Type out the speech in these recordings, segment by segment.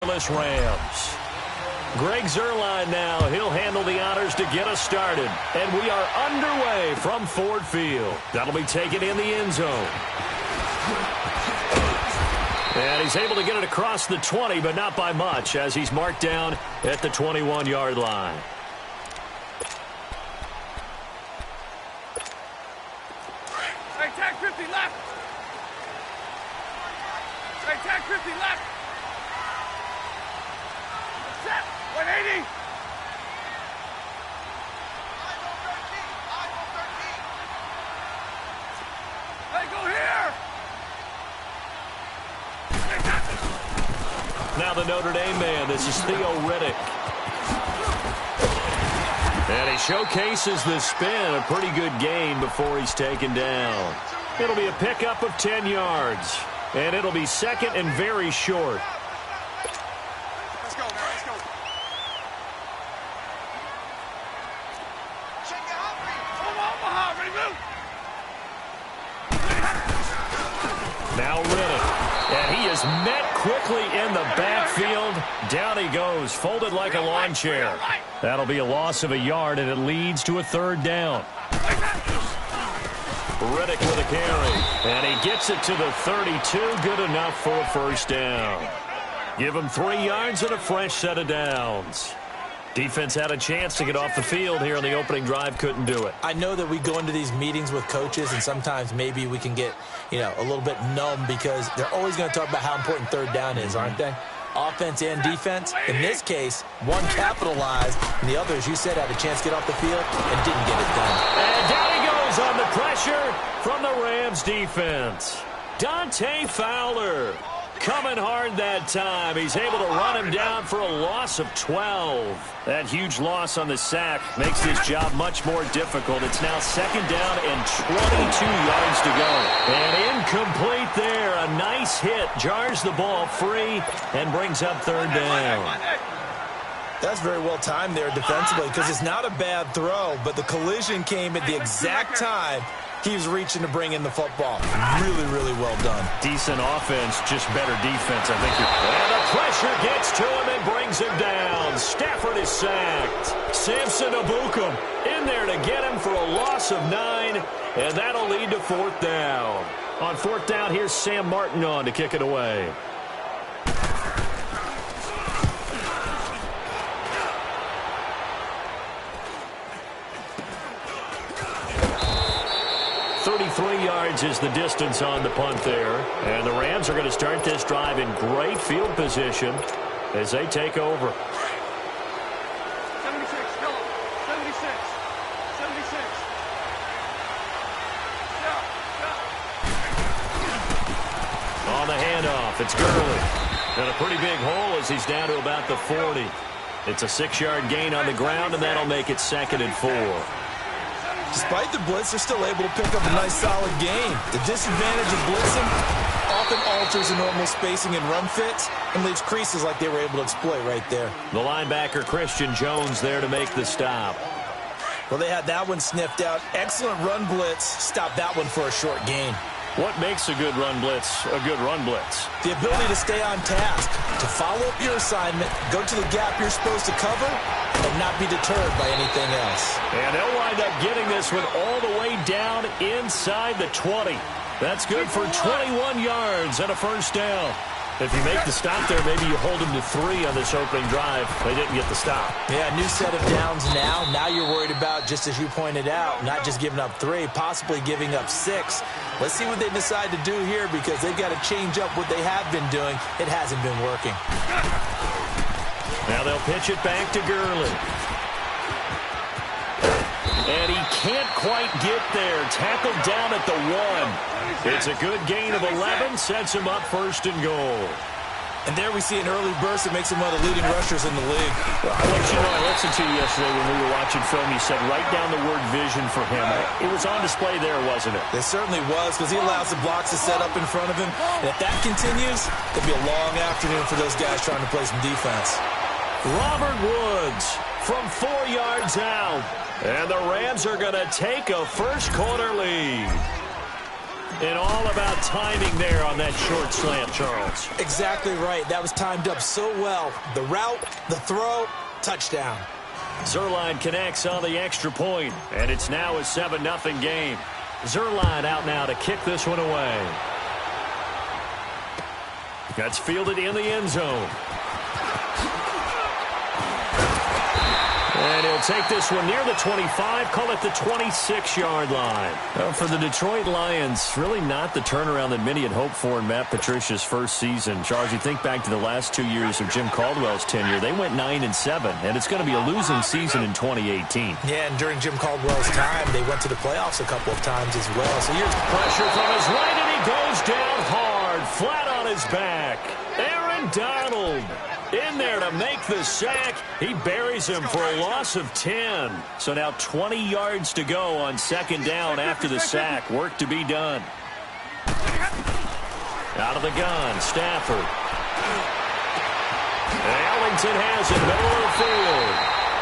scoreless Rams. Greg Zuerlein now. He'll handle the honors to get us started. And we are underway from Ford Field. That'll be taken in the end zone. And he's able to get it across the 20, but not by much, as he's marked down at the 21-yard line. Hey, tag 50 left. Hey, tag 50 left. Set. 180. Hey, go here. Now the Notre Dame man. This is Theo Riddick. And he showcases the spin. A pretty good gain before he's taken down. It'll be a pickup of 10 yards. And it'll be second and very short. Let's go, man. Let's go. Omaha, ready, move. Now Riddick. And he is met quickly in the backfield. Down he goes, folded like a lawn chair. That'll be a loss of a yard, and it leads to a third down. Riddick with a carry. And he gets it to the 32. Good enough for a first down. Give him 3 yards and a fresh set of downs. Defense had a chance to get off the field here on the opening drive. Couldn't do it. I know that we go into these meetings with coaches, and sometimes maybe we can get, a little bit numb because they're always going to talk about how important third down is, aren't they? Offense and defense. In this case, one capitalized, and the other, as you said, had a chance to get off the field and didn't get it done. And down he goes on the pressure from the Rams defense. Dante Fowler coming hard that time. He's able to run him down for a loss of 12. That huge loss on the sack makes this job much more difficult. It's now second down and 22 yards to go. And incomplete there. A nice hit. Jars the ball free and brings up third down. That's very well timed there defensively because it's not a bad throw, but the collision came at the exact time he was reaching to bring in the football. Really, really well done. Decent offense, just better defense, I think. And the pressure gets to him and brings him down. Stafford is sacked. Samson Abukum in there to get him for a loss of 9, and that'll lead to fourth down. On fourth down, here's Sam Martin on to kick it away. Yards is the distance on the punt there. And the Rams are going to start this drive in great field position as they take over. 76, go. 76. 76. On the handoff, it's Gurley. And a pretty big hole as he's down to about the 40. It's a 6-yard gain on the ground, and that'll make it second and 4. Despite the blitz, they're still able to pick up a nice, solid gain. The disadvantage of blitzing often alters the normal spacing and run fits and leaves creases like they were able to exploit right there. The linebacker, Christian Jones, there to make the stop. Well, they had that one sniffed out. Excellent run blitz. Stopped that one for a short gain. What makes a good run blitz a good run blitz? The ability to stay on task, to follow up your assignment, go to the gap you're supposed to cover, and not be deterred by anything else. And they'll wind up getting this one all the way down inside the 20. That's good for 21 yards and a first down. If you make the stop there, maybe you hold them to 3 on this opening drive. They didn't get the stop. Yeah, new set of downs now. Now you're worried about, just as you pointed out, not just giving up 3, possibly giving up 6. Let's see what they decide to do here because they've got to change up what they have been doing. It hasn't been working. Now they'll pitch it back to Gurley. And he can't quite get there. Tackled down at the 1. It's a good gain of 11. Sets him up first and goal. And there we see an early burst that makes him one of the leading rushers in the league. Well, I want you to know, I listened to you yesterday when we were watching film. You said write down the word vision for him. It was on display there, wasn't it? It certainly was because he allows the blocks to set up in front of him. And if that continues, it'll be a long afternoon for those guys trying to play some defense. Robert Woods from 4 yards out. And the Rams are going to take a first quarter lead. And all about timing there on that short slant, Charles. Exactly right. That was timed up so well. The route, the throw, touchdown. Zuerlein connects on the extra point, and it's now a 7-0 game. Zuerlein out now to kick this one away. That's fielded in the end zone. And he'll take this one near the 25, call it the 26-yard line. Well, for the Detroit Lions, really not the turnaround that many had hoped for in Matt Patricia's first season. Charles, you think back to the last 2 years of Jim Caldwell's tenure, they went 9-7, and it's going to be a losing season in 2018. Yeah, and during Jim Caldwell's time, they went to the playoffs a couple of times as well. So here's pressure from his right, and he goes down hard, flat on his back. Aaron Donald in there to make the sack. He buries him for a loss of 10. So now 20 yards to go on second down after the sack. Work to be done. Out of the gun, Stafford. Ellington has it, middle of the field.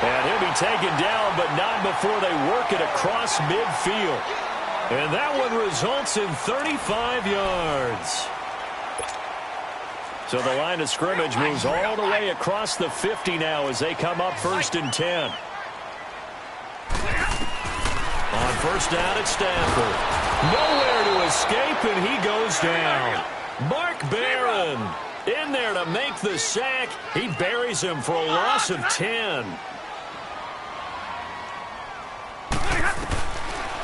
And he'll be taken down, but not before they work it across midfield. And that one results in 35 yards. So the line of scrimmage moves all the way across the 50 now as they come up 1st and 10. On first down, it's Stafford. Nowhere to escape, and he goes down. Mark Barron in there to make the sack. He buries him for a loss of 10.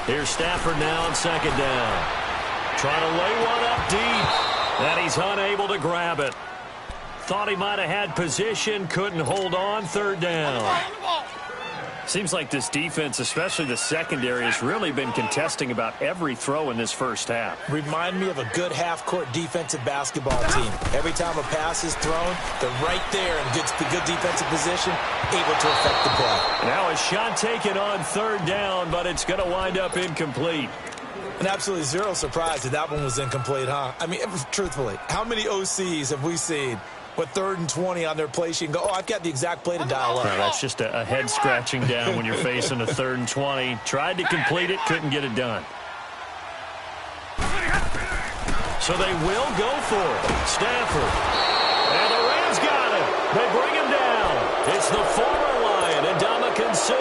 Here's Stafford now on second down. Trying to lay one up deep. And he's unable to grab it. Thought he might have had position, couldn't hold on, third down. Seems like this defense, especially the secondary, has really been contesting about every throw in this first half. Remind me of a good half-court defensive basketball team. Every time a pass is thrown, they're right there in good defensive position, able to affect the play. Now a shot taken on third down, but it's going to wind up incomplete. And absolutely zero surprise that one was incomplete, huh? I mean, truthfully, how many OCs have we seen with 3rd and 20 on their play sheet and go, oh, I've got the exact play to dial up? No, that's just a head-scratching down when you're facing a 3rd and 20. Tried to complete it, couldn't get it done. So they will go for it. Stafford. And the Rams got it. They bring him down. It's the former Lion, Ndamukong Suh.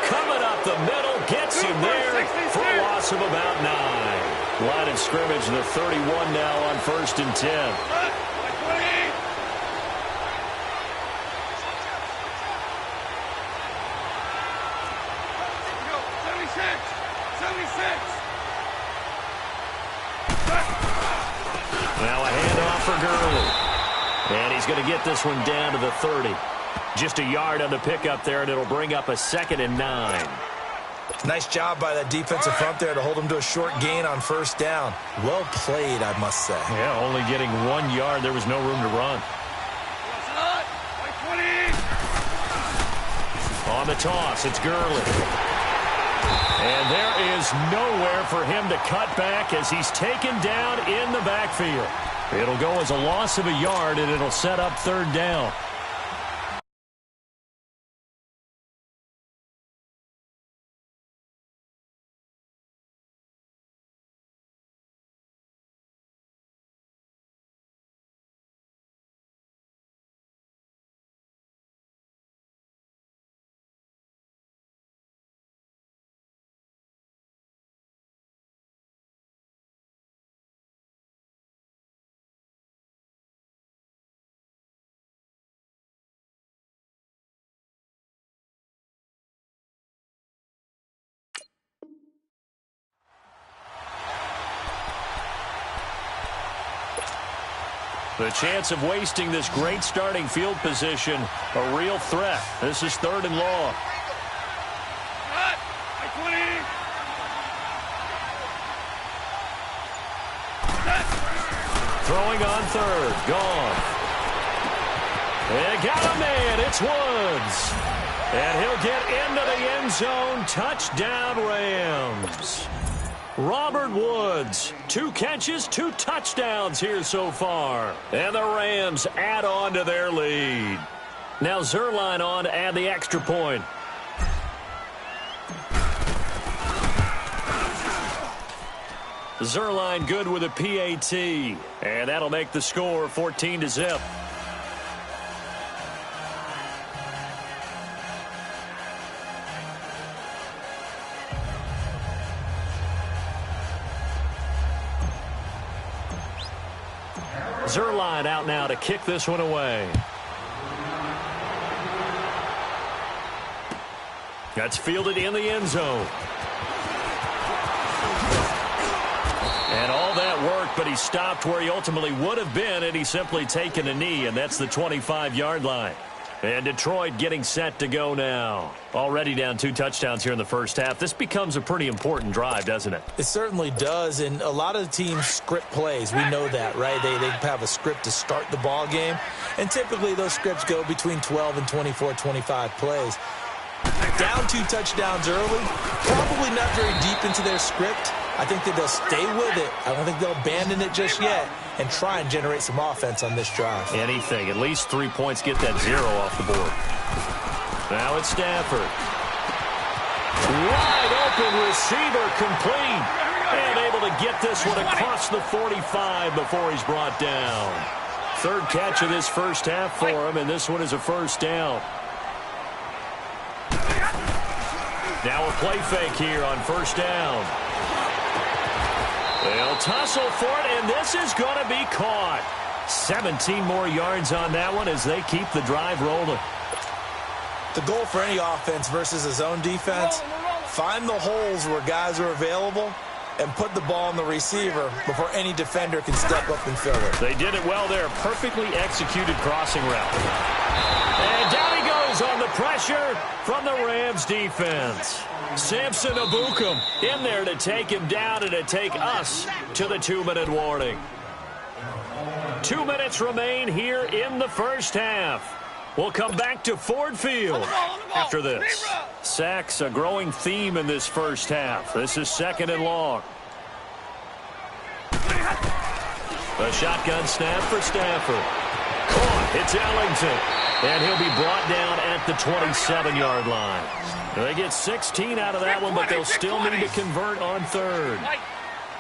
Coming up the middle, gets him there for a loss of about 9. Line of scrimmage, the 31 now on 1st and 10. Now a handoff for Gurley. And he's going to get this one down to the 30. Just a yard on the pickup there, and it'll bring up a 2nd and 9. Nice job by that defensive front there to hold him to a short gain on first down. Well played, I must say. Yeah, only getting 1 yard. There was no room to run. On the toss, it's Gurley. And there is nowhere for him to cut back as he's taken down in the backfield. It'll go as a loss of a yard, and it'll set up third down. The chance of wasting this great starting field position, a real threat. This is 3rd and long. Throwing on 3rd, gone. They got a man, it's Woods. And he'll get into the end zone, touchdown Rams. Robert Woods, 2 catches, 2 touchdowns here so far. And the Rams add on to their lead. Now Zuerlein on to add the extra point. Zerline good with a PAT. And that'll make the score 14-0. Zerline out now to kick this one away. That's fielded in the end zone. And all that worked, but he stopped where he ultimately would have been, and he's simply taken a knee, and that's the 25-yard line. And Detroit getting set to go now. Already down 2 touchdowns here in the first half. This becomes a pretty important drive, doesn't it? It certainly does, and a lot of the teams script plays. We know that, right? They have a script to start the ball game, and typically those scripts go between 12 and 24, 25 plays. Down 2 touchdowns early, probably not very deep into their script. I think that they'll stay with it. I don't think they'll abandon it just yet and try and generate some offense on this drive. Anything. At least 3 points, get that 0 off the board. Now it's Stafford. Wide open receiver complete. And able to get this one across the 45 before he's brought down. 3rd catch of this first half for him, and this one is a first down. Now a play fake here on first down. They'll tussle for it, and this is going to be caught. 17 more yards on that one as they keep the drive rolling. The goal for any offense versus a zone defense, find the holes where guys are available and put the ball on the receiver before any defender can step up and fill it. They did it well there. Perfectly executed crossing route. And down he goes on the pressure from the Rams defense. Samson Abukum in there to take him down and to take us to the 2-minute warning. 2 minutes remain here in the first half. We'll come back to Ford Field after this. Sacks, a growing theme in this first half. This is 2nd and long. A shotgun snap for Stafford. Caught. It's Ellington. And he'll be brought down at the 27-yard line. They get 16 out of that one, but they'll still need to convert on 3rd.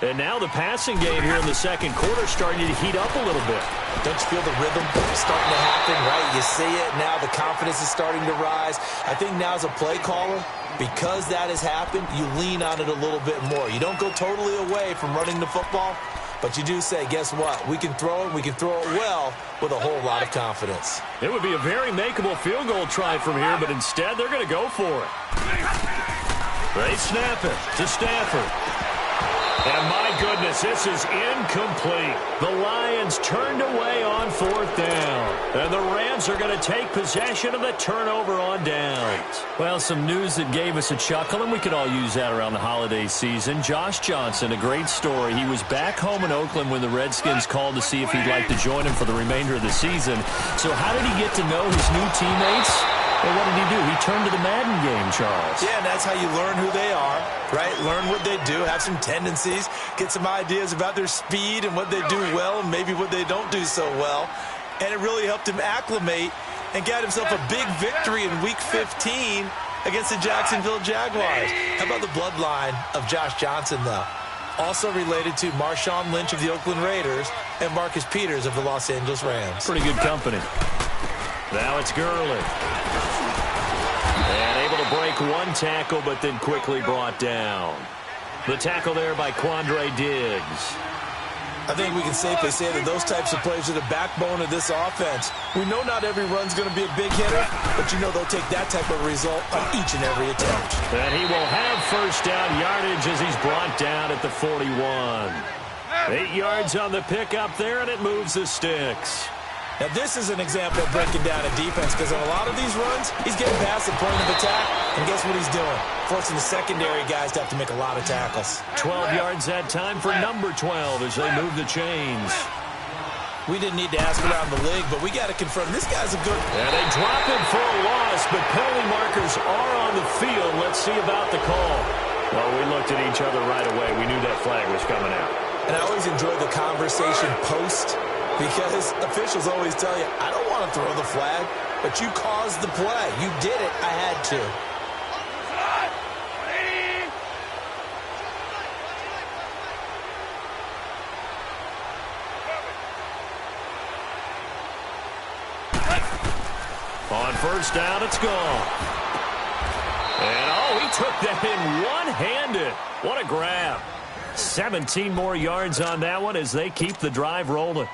And now the passing game here in the second quarter starting to heat up a little bit. Don't you feel the rhythm starting to happen, right? You see it now. The confidence is starting to rise. I think now as a play caller, because that has happened, you lean on it a little bit more. You don't go totally away from running the football, but you do say, guess what? We can throw it. We can throw it well with a whole lot of confidence. It would be a very makeable field goal try from here, but instead they're going to go for it. They snap it to Stafford. And my goodness, this is incomplete. The Lions turned away on 4th down. And the Rams are going to take possession of the turnover on downs. Well, some news that gave us a chuckle, and we could all use that around the holiday season. Josh Johnson, a great story. He was back home in Oakland when the Redskins called to see if he'd like to join him for the remainder of the season. So how did he get to know his new teammates? Well, what did he do? He turned to the Madden game, Charles. Yeah, and that's how you learn who they are, right? Learn what they do, have some tendencies, get some ideas about their speed and what they do well and maybe what they don't do so well. And it really helped him acclimate and got himself a big victory in Week 15 against the Jacksonville Jaguars. How about the bloodline of Josh Johnson, though? Also related to Marshawn Lynch of the Oakland Raiders and Marcus Peters of the Los Angeles Rams. Pretty good company. Now it's Gurley. And able to break one tackle, but then quickly brought down. The tackle there by Quandre Diggs. I think we can safely say that those types of plays are the backbone of this offense. We know not every run's going to be a big hitter, but you know they'll take that type of result on each and every attempt. And he will have first down yardage as he's brought down at the 41. 8 yards on the pickup there, and it moves the sticks. Now, this is an example of breaking down a defense because on a lot of these runs, he's getting past the point of attack, and guess what he's doing? Forcing the secondary guys to have to make a lot of tackles. 12 yards that time for number 12 as they move the chains. We didn't need to ask around the league, but we got to confirm this guy's a good... And they drop him for a loss, but penalty markers are on the field. Let's see about the call. Well, we looked at each other right away. We knew that flag was coming out. And I always enjoy the conversation post, because officials always tell you, I don't want to throw the flag, but you caused the play. You did it. I had to. On first down, it's gone. And, oh, he took that in one-handed. What a grab. 17 more yards on that one as they keep the drive rolling.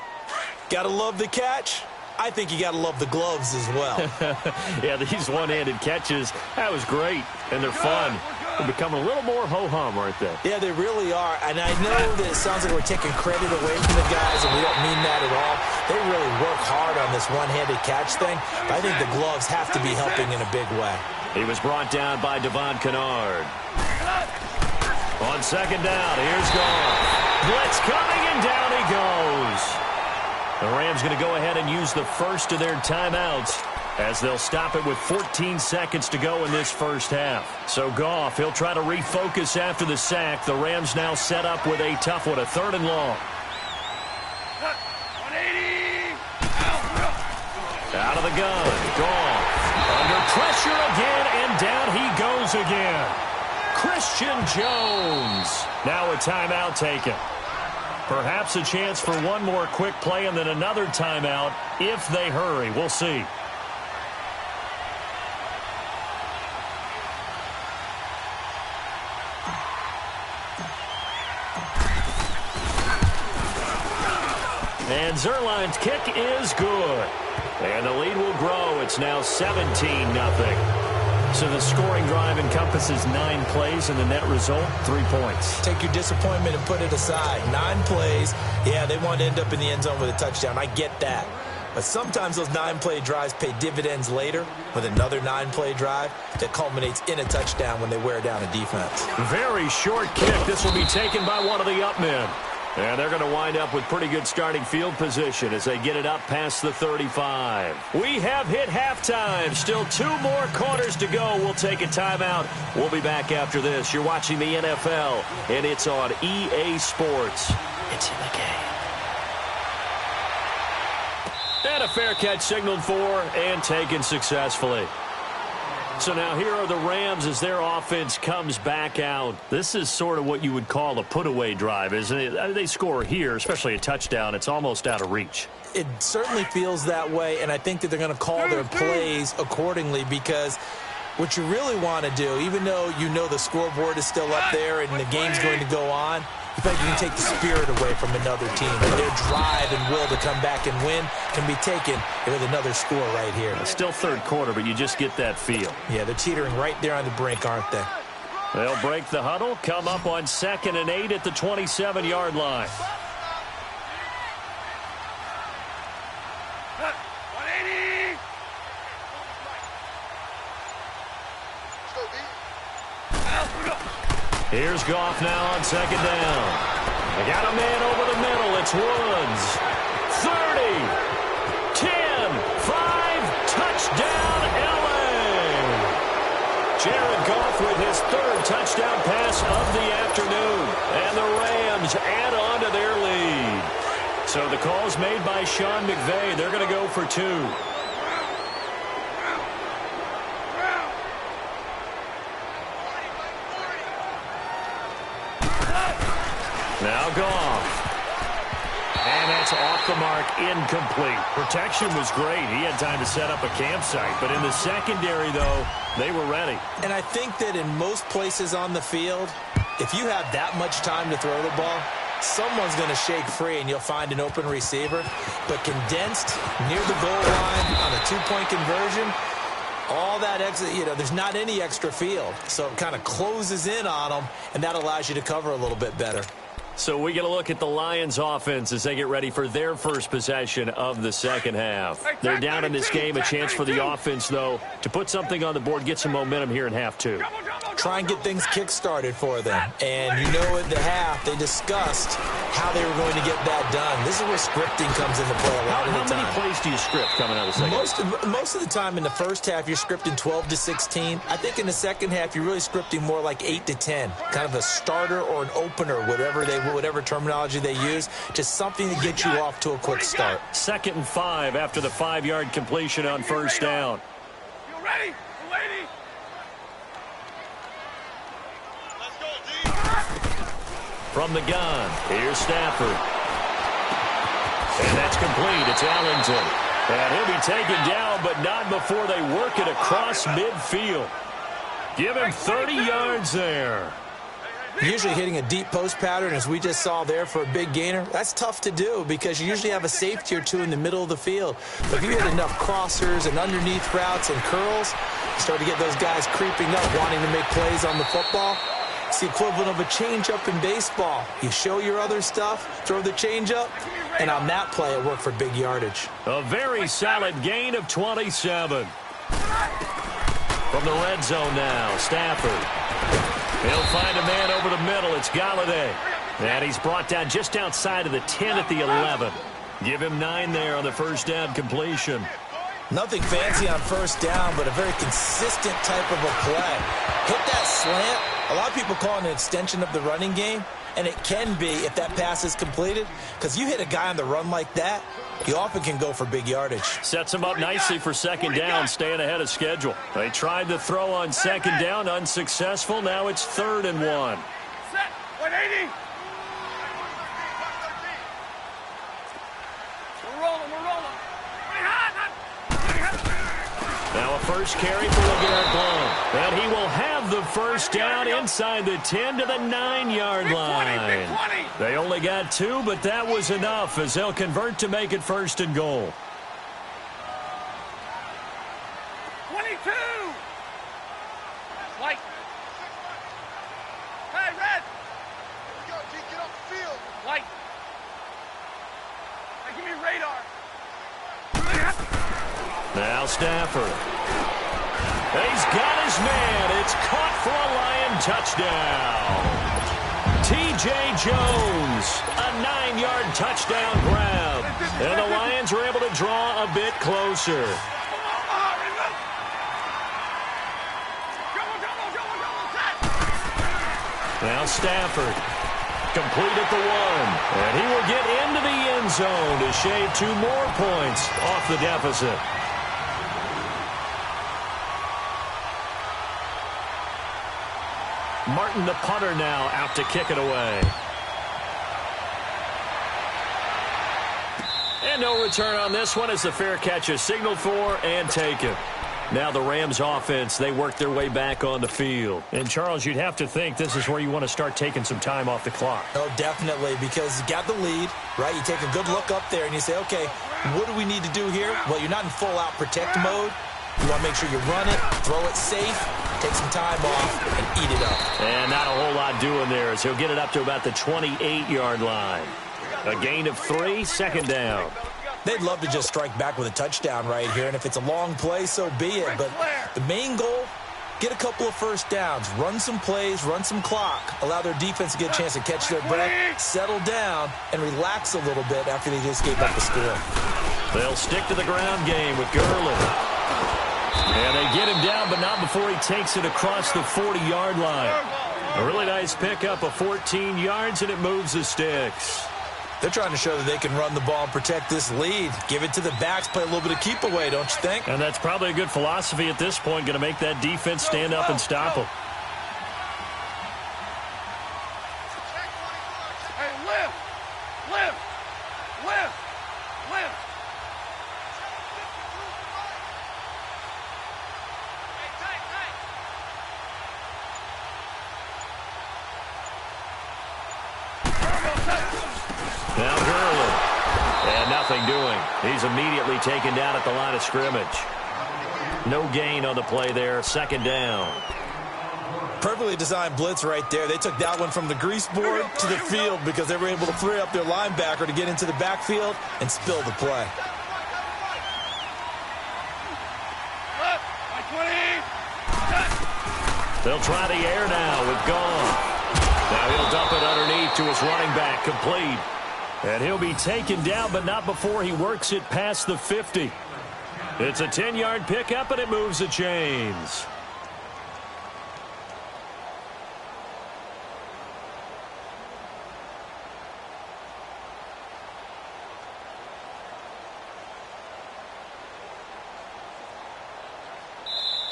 Gotta love the catch. I think you gotta love the gloves as well. Yeah, these one-handed catches, that was great, and they're fun. They're becoming a little more ho-hum, aren't they? Yeah, they really are. And I know that it sounds like we're taking credit away from the guys, and we don't mean that at all. They really work hard on this one-handed catch thing, but I think the gloves have to be helping in a big way. He was brought down by Devon Kennard. On second down, here's Goff. Blitz coming, and down he goes. The Rams going to go ahead and use the first of their timeouts as they'll stop it with 14 seconds to go in this first half. So Goff, he'll try to refocus after the sack. The Rams now set up with a tough one, a 3rd and long. 180. Out of the gun, Goff. Under pressure again, and down he goes again. Christian Jones. Now a timeout taken. Perhaps a chance for one more quick play and then another timeout if they hurry. We'll see. And Zerline's kick is good. And the lead will grow. It's now 17-0. So the scoring drive encompasses 9 plays, and the net result, 3 points. Take your disappointment and put it aside. 9 plays. Yeah, they want to end up in the end zone with a touchdown. I get that. But sometimes those 9-play drives pay dividends later with another 9-play drive that culminates in a touchdown when they wear down a defense. Very short kick. This will be taken by one of the up men. And they're going to wind up with pretty good starting field position as they get it up past the 35. We have hit halftime. Still 2 more quarters to go. We'll take a timeout. We'll be back after this. You're watching the NFL, and it's on EA Sports. It's in the game. And a fair catch signaled for and taken successfully. So now here are the Rams as their offense comes back out. This is sort of what you would call a put-away drive, isn't it? They score here, especially a touchdown. It's almost out of reach. It certainly feels that way, and I think that they're going to call their plays accordingly because what you really want to do, even though you know the scoreboard is still up there and the game's going to go on, you think you can take the spirit away from another team. And their drive and will to come back and win can be taken with another score right here. It's still 3rd quarter, but you just get that feel. Yeah, they're teetering right there on the brink, aren't they? They'll break the huddle, come up on 2nd and 8 at the 27-yard line. 180. Here's Goff now on 2nd down. They got a man over the middle. It's Woods. 30, 10, 5, touchdown, L.A. Jared Goff with his 3rd touchdown pass of the afternoon. And the Rams add on to their lead. So the call's made by Sean McVay. They're going to go for 2. Now Goff. And that's off the mark, incomplete. Protection was great. He had time to set up a campsite. But in the secondary, though, they were ready. And I think that in most places on the field, if you have that much time to throw the ball, someone's going to shake free and you'll find an open receiver. But condensed near the goal line on a 2-point conversion, all that extra, there's not any extra field. So it kind of closes in on them, and that allows you to cover a little bit better. So we get a look at the Lions offense as they get ready for their first possession of the second half. They're down in this game. A chance for the offense, though, to put something on the board, get some momentum here in half 2. Try and get things kick-started for them. And at the half, they discussed how they were going to get that done. This is where scripting comes into play a lot of the time. How many plays do you script coming out of the second? Most of the time in the first half, you're scripting 12 to 16. I think in the second half, you're really scripting more like 8 to 10. Kind of a starter or an opener, whatever terminology they use. Just something to get you off to a quick start. 2nd and 5 after the 5-yard completion on first down. You ready? Lady. From the gun, here's Stafford. And that's complete. It's Ellington. And he'll be taken down, but not before they work it across midfield. Give him 30 yards there. Usually hitting a deep post pattern, as we just saw there, for a big gainer, that's tough to do because you usually have a safety or two in the middle of the field. But if you hit enough crossers and underneath routes and curls, you start to get those guys creeping up, wanting to make plays on the football. It's the equivalent of a changeup in baseball. You show your other stuff, throw the changeup, and on that play, it worked for big yardage. A very solid gain of 27. From the red zone now, Stafford. He'll find a man over the middle. It's Galladay. And he's brought down just outside of the 10 at the 11. Give him 9 there on the first down completion. Nothing fancy on first down, but a very consistent type of a play. Hit that slant. A lot of people call it an extension of the running game, and it can be if that pass is completed, because you hit a guy on the run like that, you often can go for big yardage. Sets him up nicely for second down, staying ahead of schedule. They tried to throw on second down, unsuccessful. Now it's 3rd and 1. Set. 180. We're rolling. Now a first carry for LeGarrette Blount. And he will have the first down inside the 10 to the 9-yard line. They only got 2, but that was enough as they'll convert to make it 1st and goal. 22. White. Hey, red. Here we go, T. Get off the field. White. Hey, give me radar. Now Stafford. He's got his man. It's caught for a Lion touchdown. T.J. Jones, a 9-yard touchdown grab. And the Lions are able to draw a bit closer. Now Stafford. Complete at the 1. And he will get into the end zone to shave 2 more points off the deficit. Martin, the punter, now out to kick it away. And no return on this one as the fair catch is signaled for and taken. Now the Rams offense, they work their way back on the field. And, Charles, you'd have to think this is where you want to start taking some time off the clock. Oh, definitely, because you got the lead, right? You take a good look up there and you say, okay, what do we need to do here? Well, you're not in full-out protect mode. You want to make sure you run it, throw it safe, take some time off, and eat it up. And not a whole lot doing there as he'll get it up to about the 28-yard line. A gain of 3, second down. They'd love to just strike back with a touchdown right here, and if it's a long play, so be it. But the main goal, get a couple of first downs, run some plays, run some clock, allow their defense to get a chance to catch their breath, settle down, and relax a little bit after they just gave up the score. They'll stick to the ground game with Gurley. And they get him down, but not before he takes it across the 40-yard line. A really nice pickup of 14 yards, and it moves the sticks. They're trying to show that they can run the ball and protect this lead. Give it to the backs, play a little bit of keep away, don't you think? And that's probably a good philosophy at this point, going to make that defense stand up and stop them. Hey, lift. Now Gurley. And nothing doing. He's immediately taken down at the line of scrimmage. No gain on the play there. Second down. Perfectly designed blitz right there. They took that one from the grease board to the field because they were able to free up their linebacker to get into the backfield and spill the play. They'll try the air now with Goff. Now he'll dump it underneath to his running back, complete. And he'll be taken down, but not before he works it past the 50. It's a 10-yard pickup, and it moves the chains.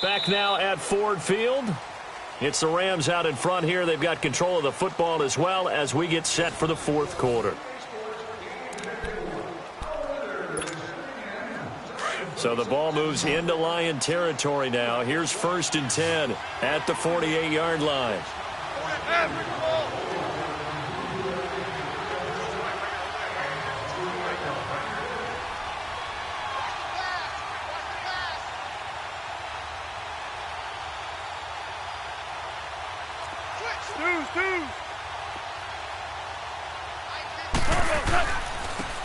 Back now at Ford Field. It's the Rams out in front here. They've got control of the football as well as we get set for the fourth quarter. So the ball moves into Lion territory now. Here's 1st and 10 at the 48-yard line.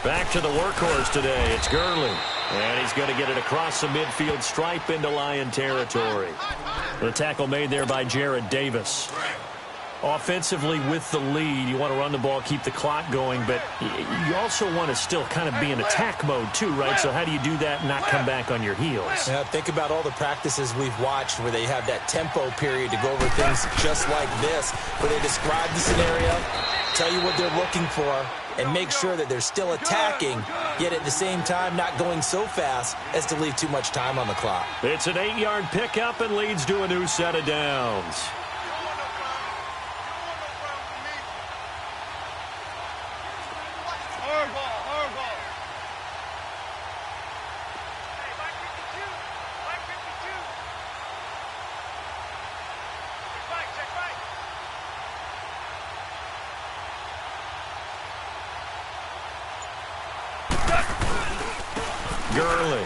Back to the workhorse today. It's Gurley. And he's going to get it across the midfield stripe into Lion territory. The tackle made there by Jared Davis. Offensively with the lead, you want to run the ball, keep the clock going, but you also want to still kind of be in attack mode too, right? So how do you do that and not come back on your heels? Yeah, think about all the practices we've watched where they have that tempo period to go over things just like this, where they describe the scenario, tell you what they're looking for, and make sure that they're still attacking, yet at the same time not going so fast as to leave too much time on the clock. It's an 8-yard pickup and leads to a new set of downs. Gurley.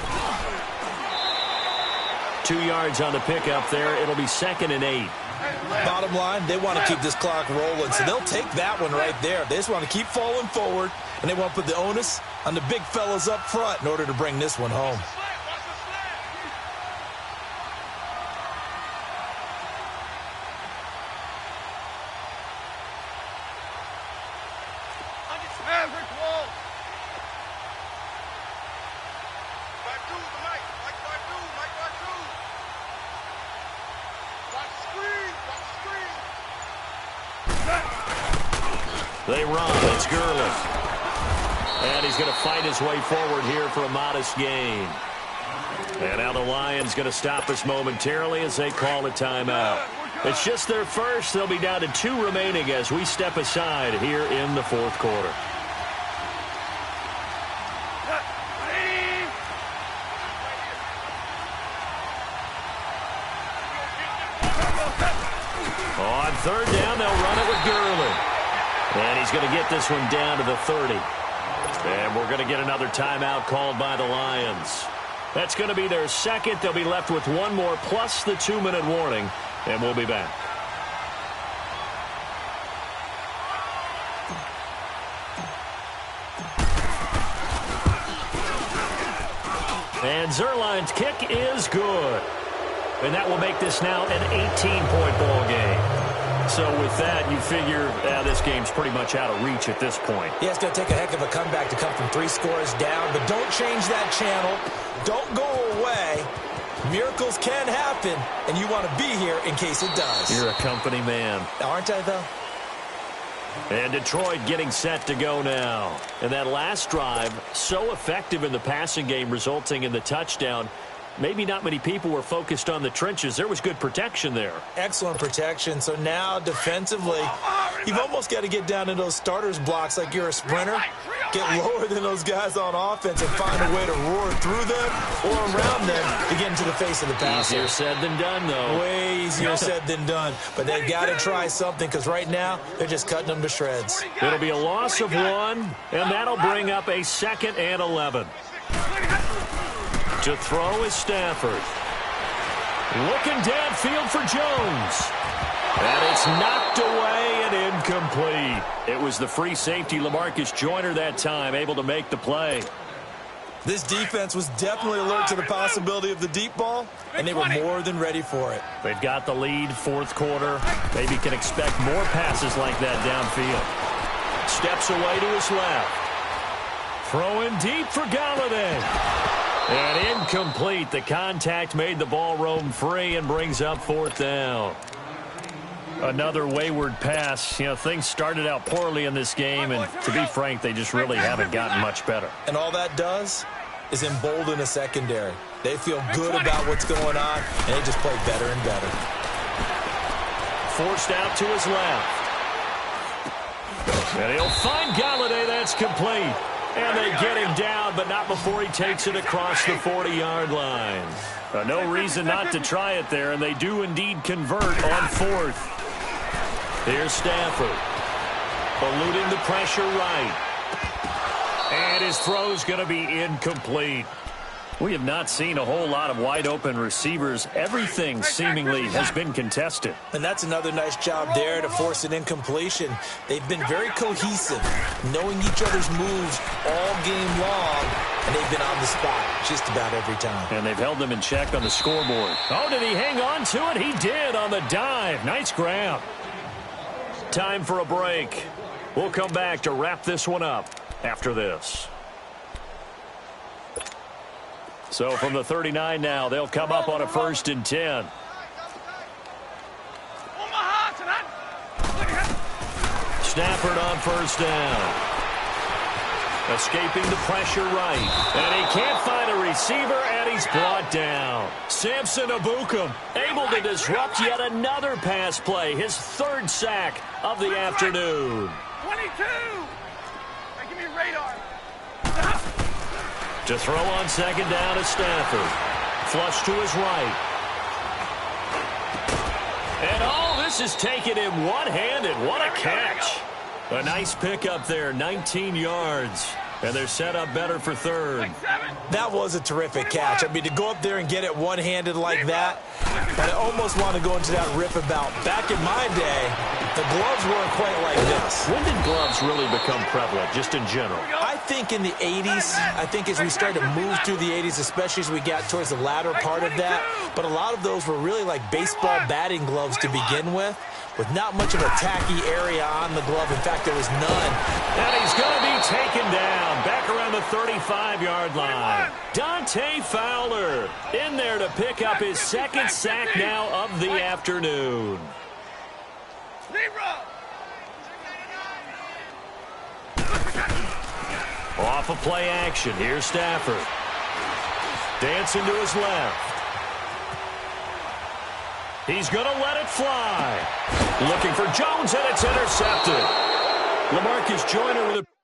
2 yards on the pickup there. It'll be 2nd and 8. Bottom line, they want to keep this clock rolling, so they'll take that one right there. They just want to keep falling forward, and they want to put the onus on the big fellas up front in order to bring this one home. They run. It's Gurley. And he's going to fight his way forward here for a modest gain. And now the Lions going to stop us momentarily as they call a timeout. It's just their first. They'll be down to 2 remaining as we step aside here in the 4th quarter. On 3rd down, they'll run it with Gurley. And he's going to get this one down to the 30. And we're going to get another timeout called by the Lions. That's going to be their second. They'll be left with 1 more plus the 2-minute warning. And we'll be back. And Zerline's kick is good. And that will make this now an 18-point ball game. So with that, you figure this game's pretty much out of reach at this point. Yeah, it's going to take a heck of a comeback to come from 3 scores down, but don't change that channel. Don't go away. Miracles can happen, and you want to be here in case it does. You're a company man. Aren't I, though? And Detroit getting set to go now. And that last drive, so effective in the passing game, resulting in the touchdown. Maybe not many people were focused on the trenches. There was good protection there. Excellent protection. So now defensively, you've almost got to get down to those starters blocks like you're a sprinter. Get lower than those guys on offense and find a way to roar through them or around them to get into the face of the passer. Easier said than done, though. Way easier said than done. But they've got to try something because right now they're just cutting them to shreds. It'll be a loss of 1, and that'll bring up a 2nd and 11. To throw is Stafford. Looking downfield for Jones. And it's knocked away and incomplete. It was the free safety LaMarcus Joyner that time, able to make the play. This defense was definitely alert to the possibility of the deep ball, and they were more than ready for it. They've got the lead, 4th quarter. Maybe can expect more passes like that downfield. Steps away to his left. Throwing deep for Galladay. And incomplete. The contact made the ball roam free and brings up 4th down. Another wayward pass. You know, things started out poorly in this game, and to be frank, they just really haven't gotten much better. And all that does is embolden a secondary. They feel good about what's going on, and they just play better and better. Forced out to his left. And he'll find Galladay. That's complete. And they get him down, but not before he takes it across the 40-yard line. No reason not to try it there, and they do indeed convert on fourth. Here's Stafford. Eluding the pressure right. And his throw's going to be incomplete. We have not seen a whole lot of wide-open receivers. Everything seemingly has been contested. And that's another nice job there to force an incompletion. They've been very cohesive, knowing each other's moves all game long, and they've been on the spot just about every time. And they've held them in check on the scoreboard. Oh, did he hang on to it? He did on the dive. Nice grab. Time for a break. We'll come back to wrap this one up after this. So from the 39 now, they'll come up on a 1st and 10. Stafford on 1st down. Escaping the pressure right. And he can't find a receiver, and he's brought down. Samson Abukum able to disrupt yet another pass play. His 3rd sack of the afternoon. 22! Hey, give me a radar. To throw on 2nd down is Stafford. Flush to his right. And all this is taken in one-handed. What a catch. A nice pickup there, 19 yards. And they're set up better for 3rd. That was a terrific catch. I mean, to go up there and get it one-handed like that, but I almost want to go into that rip about back in my day, the gloves weren't quite like this. When did gloves really become prevalent, just in general? I think in the 80s. I think as we started to move through the 80s, especially as we got towards the latter part of that. But a lot of those were really like baseball batting gloves to begin with not much of a tacky area on the glove. In fact, there was none. And he's going to be taken down back around the 35-yard line. Dante Fowler in there to pick up his 2nd sack now of the afternoon. Off of play action. Here's Stafford. Dancing to his left. He's going to let it fly. Looking for Jones, and it's intercepted. LaMarcus Joyner with a...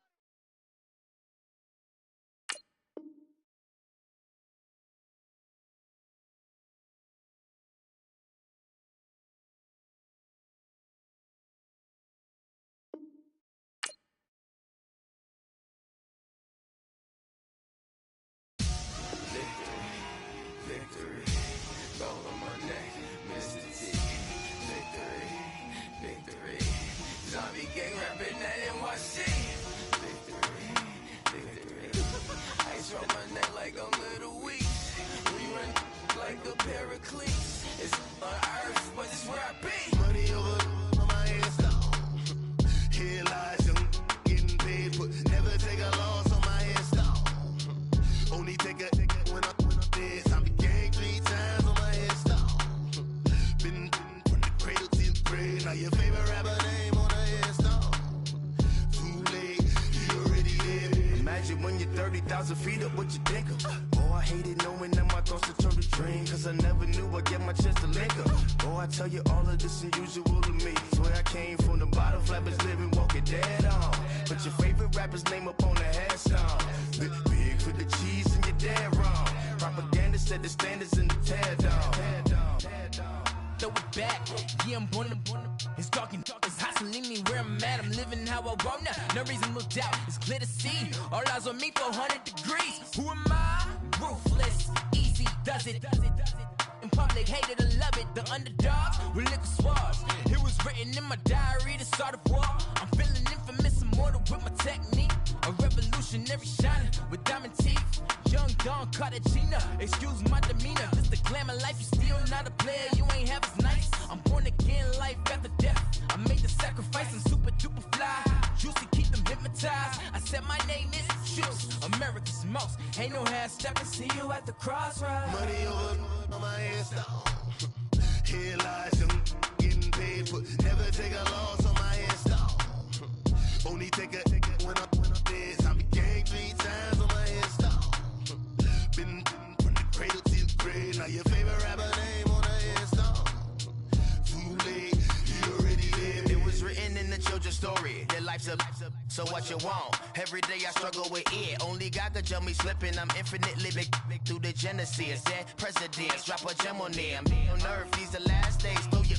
So what you want? Every day I struggle with it. Only God could jump me slipping. I'm infinitely big through the Genesis. Dead presidents, drop a gem on them. On earth, these the last days. Throw your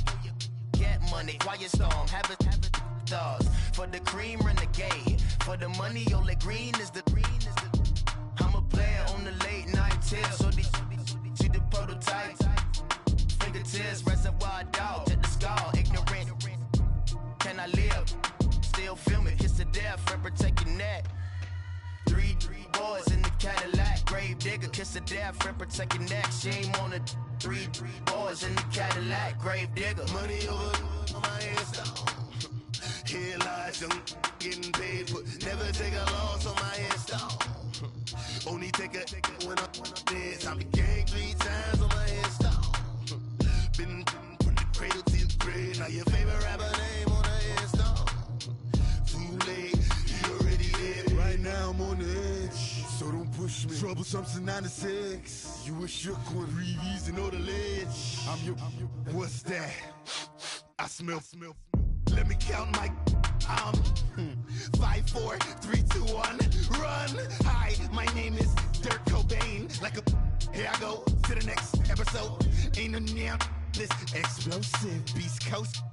get money, quiet storm. Have it thoughts. For the cream, renegade. For the money, only green is the I'm a player on the late night tip. So these see the prototype. Fingertips, reservoir dog. Check the skull, ignorant. Can I live? Still film it, kiss to death, and protect your neck. Three boys in the Cadillac, grave digger, kiss to death, and protect your neck. Shame on the three boys in the Cadillac, grave digger. Money over my hands down. Here lies young, getting paid, but never take a loss on my hands down. Only take a when I'm dead. I be gang 3 times on my hands down. Been from the cradle to the grave. Now your favorite rapper name on the hands down. Too late, you already dead. Right now I'm on the edge, so don't push me. Troublesome to 96. You a shook one, breathe and know the ledge. I'm your, what's that? I smell. Let me count my 5, 4, 3, 2, 1, run. Hi, my name is Dirk Cobain. Like a, here I go to the next episode. Ain't no damn this explosive Beast Coast.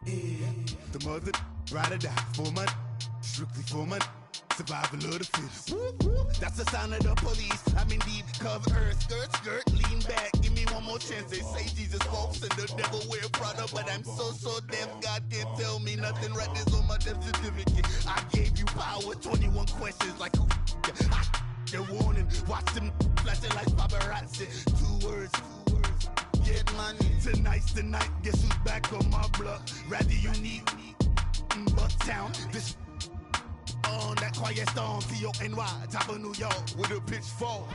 Yeah. The mother ride or die for my strictly for my survival of the fittest. That's the sound of the police. I'm in deep cover earth, skirt, lean back. Give me one more chance. They say Jesus folks and the devil wear Prada, but I'm so deaf. God can't tell me nothing. Right this on my death certificate. I gave you power. 21 questions like who? They're warning. Watch them flashing like paparazzi. 2 words. Get money. Tonight's the night. Guess who's back on my block? Rather unique. Bucktown. This on that quiet storm, T-O-N-Y, top of New York, with a pitchfork.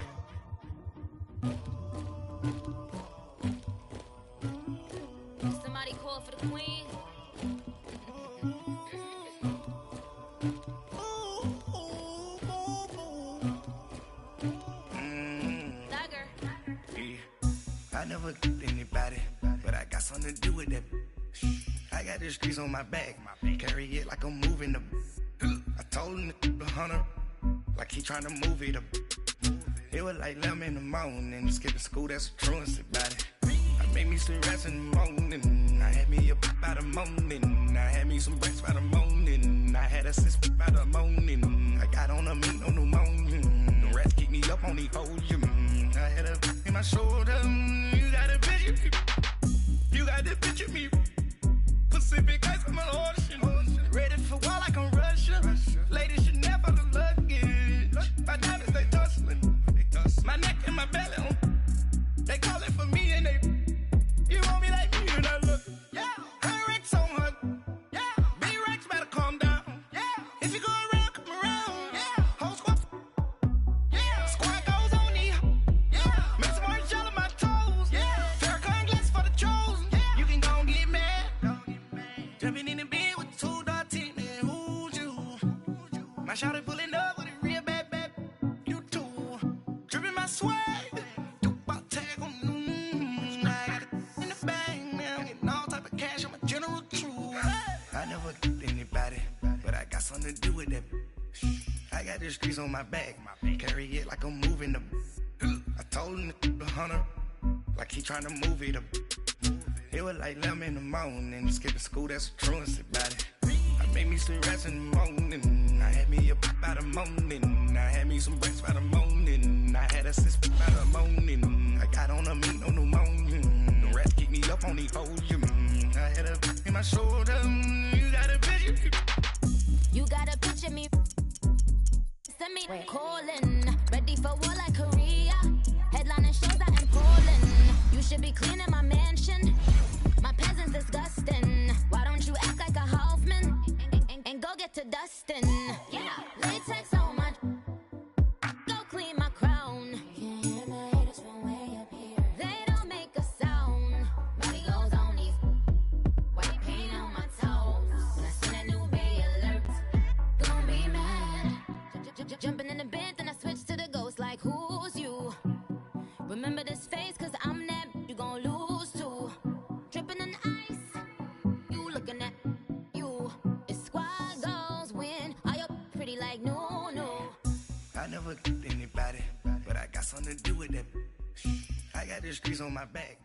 Somebody call for the queen. Dagger. Yeah. I never anybody, but I got something to do with that. I got the streets on my back, carry it like I'm moving the. I told him the hunter, like he tryna move it up. It was like 11 in the morning, skipping school, that's a truancy about it. I made me some rest in the morning, I had me up by the morning. I had me some breaks by the morning, I had a sis by the morning. I got on a meat on the morning, the rats keep me up on the podium. I had a in my shoulder, you got a picture me, you got to picture me. Pacific ice on my ocean, ready for war like I'm Russia. Ladies should never the luggage. My diamonds they tussling, my neck and my belly on. They calling for me and they, you want me like me and I look. Yeah, her Rex on her. Yeah, B-Rex better calm down. Yeah, if you go around, come around. Yeah, whole squad. Yeah, squad goes on me. Yeah, make some orange gel on my toes. Yeah, Farrakhan glass for the chosen. Yeah, you can go and get mad. Jumping in the bed with 2 dark teeth, man, who's you? My shawty pulling up with a real bad, you too. Dripping my swag, do about tag on, I got it in the bag, man, I'm getting all type of cash, I'm a general true. I never anybody, but I got something to do with that. I got the streets on my back, carry it like I'm moving the. I told him the hunter, like he tryna move it up. It was like 11 in the morning, skipping school, that's a truancy about it. I made me some rest in the morning, I had me up by the morning. I had me some breaks by the morning, I had a sis by the morning. I got on a meat on the morning, the rats keep me up on the podium. I had a in my shoulder, you got a picture. You got a picture me. Send me calling. Ready for war like Korea. Headlining shows out in Poland. You should be cleaning my mansion. My peasants disgusting. Why don't you act like a Hoffman and go get to dustin'? Yeah, latex on my. Go clean my crown. Can't hear the haters from way up here. They don't make a sound. Body goes on these. White paint on my toes. When I see that new be alert, gon' be mad. Jumping in the bed, then I switch to the ghost like who's you? Remember this face, cause I'm that you gon' lose too. Dripping in ice, you looking at you. It's squad goals. like no. I never anybody, but I got something to do with that. I got the streets on my back.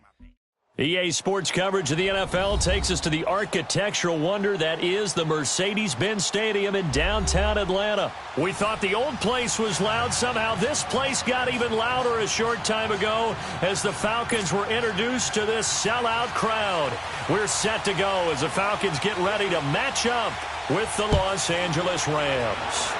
EA Sports coverage of the NFL takes us to the architectural wonder that is the Mercedes-Benz Stadium in downtown Atlanta. We thought the old place was loud. Somehow this place got even louder a short time ago as the Falcons were introduced to this sellout crowd. We're set to go as the Falcons get ready to match up with the Los Angeles Rams.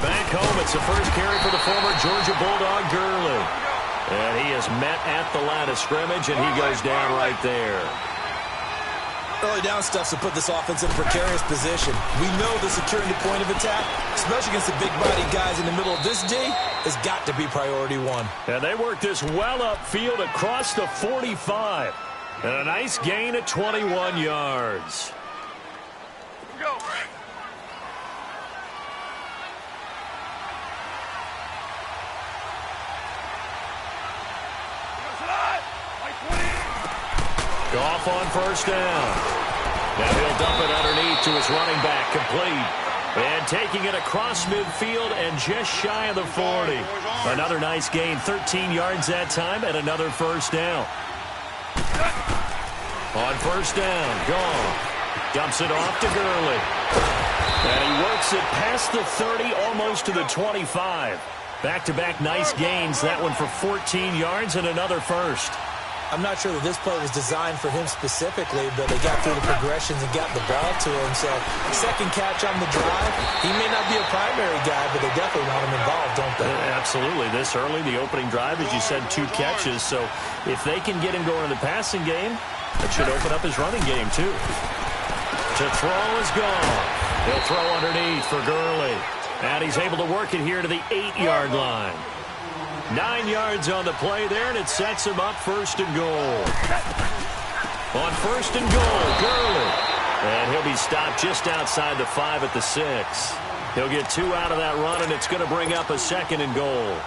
Back home, it's the first carry for the former Georgia Bulldog, Gurley. And he is met at the line of scrimmage, and he goes down right there. Early down stuff to put this offense in a precarious position. We know the securing the point of attack, especially against the big-bodied guys in the middle of this D, has got to be priority one. And they work this well upfield across the 45. And a nice gain at 21 yards. Go. Goff on first down. Now he'll dump it underneath to his running back, complete. And taking it across midfield and just shy of the 40. Another nice gain, 13 yards that time, and another first down. On first down, Goff dumps it off to Gurley. And he works it past the 30, almost to the 25. Back-to-back nice gains, that one for 14 yards and another first. I'm not sure that this play was designed for him specifically, but they got through the progressions and got the ball to him. So, second catch on the drive. He may not be a primary guy, but they definitely want him involved, don't they? Absolutely. This early, the opening drive, as you said, 2 catches. So, if they can get him going in the passing game, that should open up his running game, too. To throw is gone. He'll throw underneath for Gurley. And he's able to work it here to the 8-yard line. 9 yards on the play there, and it sets him up first and goal. On first and goal, Gurley. And he'll be stopped just outside the 5 at the 6. He'll get 2 out of that run, and it's going to bring up a second and goal.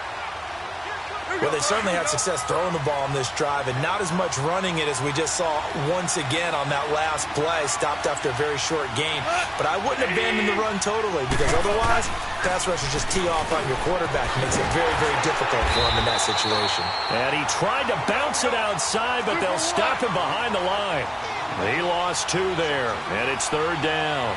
Well, they certainly had success throwing the ball on this drive and not as much running it as we just saw once again on that last play, stopped after a very short gain. But I wouldn't abandon the run totally because otherwise, pass rushers just tee off on your quarterback. It makes it very, very difficult for him in that situation. And he tried to bounce it outside, but they'll stop him behind the line. He lost 2 there, and it's third down.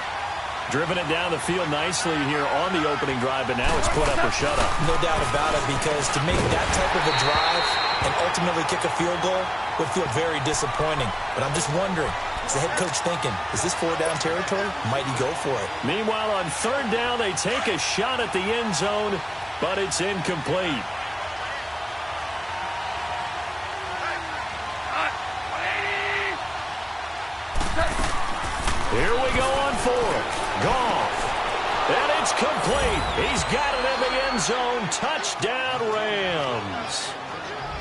Driven it down the field nicely here on the opening drive, but now it's put up or shut up. No doubt about it, because to make that type of a drive and ultimately kick a field goal would feel very disappointing. But I'm just wondering, is the head coach thinking, is this 4-down territory? Might he go for it? Meanwhile, on third down, they take a shot at the end zone, but it's incomplete. Here we go on 4th. Goff. And it's complete. He's got it in the end zone. Touchdown, Rams.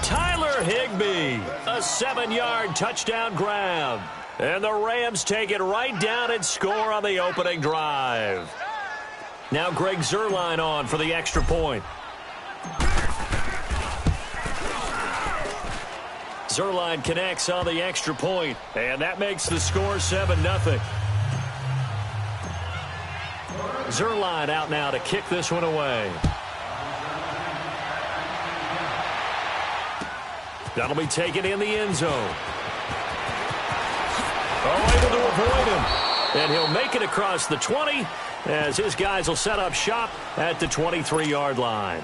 Tyler Higbee, a 7-yard touchdown grab. And the Rams take it right down and score on the opening drive. Now Greg Zuerlein on for the extra point. Zuerlein connects on the extra point, and that makes the score 7-0. Zuerlein out now to kick this one away. That'll be taken in the end zone. Oh, able to avoid him. And he'll make it across the 20 as his guys will set up shop at the 23-yard line.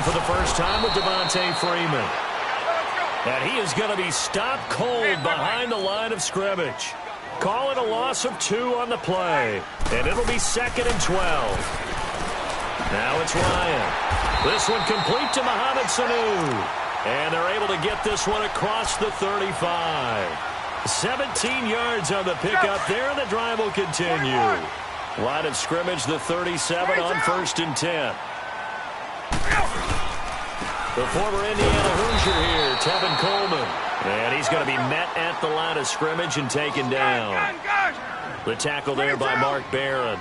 for the first time with Devontae Freeman. And he is going to be stopped cold behind the line of scrimmage. Call it a loss of 2 on the play. And it'll be 2nd and 12. Now it's Ryan. This one complete to Mohamed Sanu. And they're able to get this one across the 35. 17 yards on the pickup there, and the drive will continue. Line of scrimmage, the 37 on 1st and 10. The former Indiana Hoosier here, Tevin Coleman. And he's going to be met at the line of scrimmage and taken down. The tackle there by Mark Barron.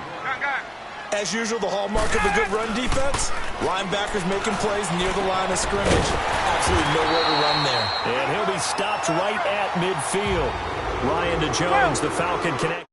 As usual, the hallmark of a good run defense, linebackers making plays near the line of scrimmage. Absolutely nowhere to run there. And he'll be stopped right at midfield. Ryan to Jones, the Falcon connect.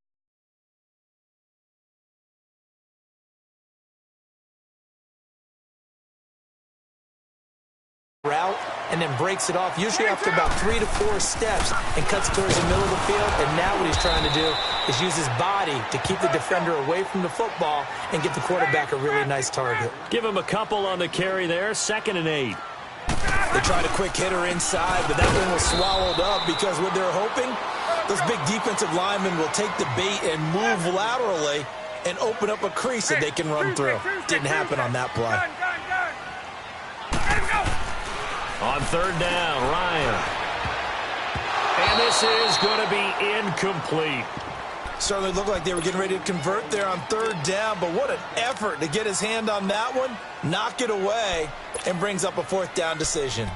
Route and then breaks it off, usually after about 3 to 4 steps, and cuts towards the middle of the field. And now what he's trying to do is use his body to keep the defender away from the football and get the quarterback a really nice target. Give him a couple on the carry there, 2nd and 8. They tried a quick hitter inside, but that one was swallowed up because what they're hoping, those big defensive linemen will take the bait and move laterally and open up a crease that they can run through. Didn't happen on that play. On 3rd down, Ryan. And this is going to be incomplete. Certainly looked like they were getting ready to convert there on 3rd down, but what an effort to get his hand on that one, knock it away, and brings up a 4th down decision.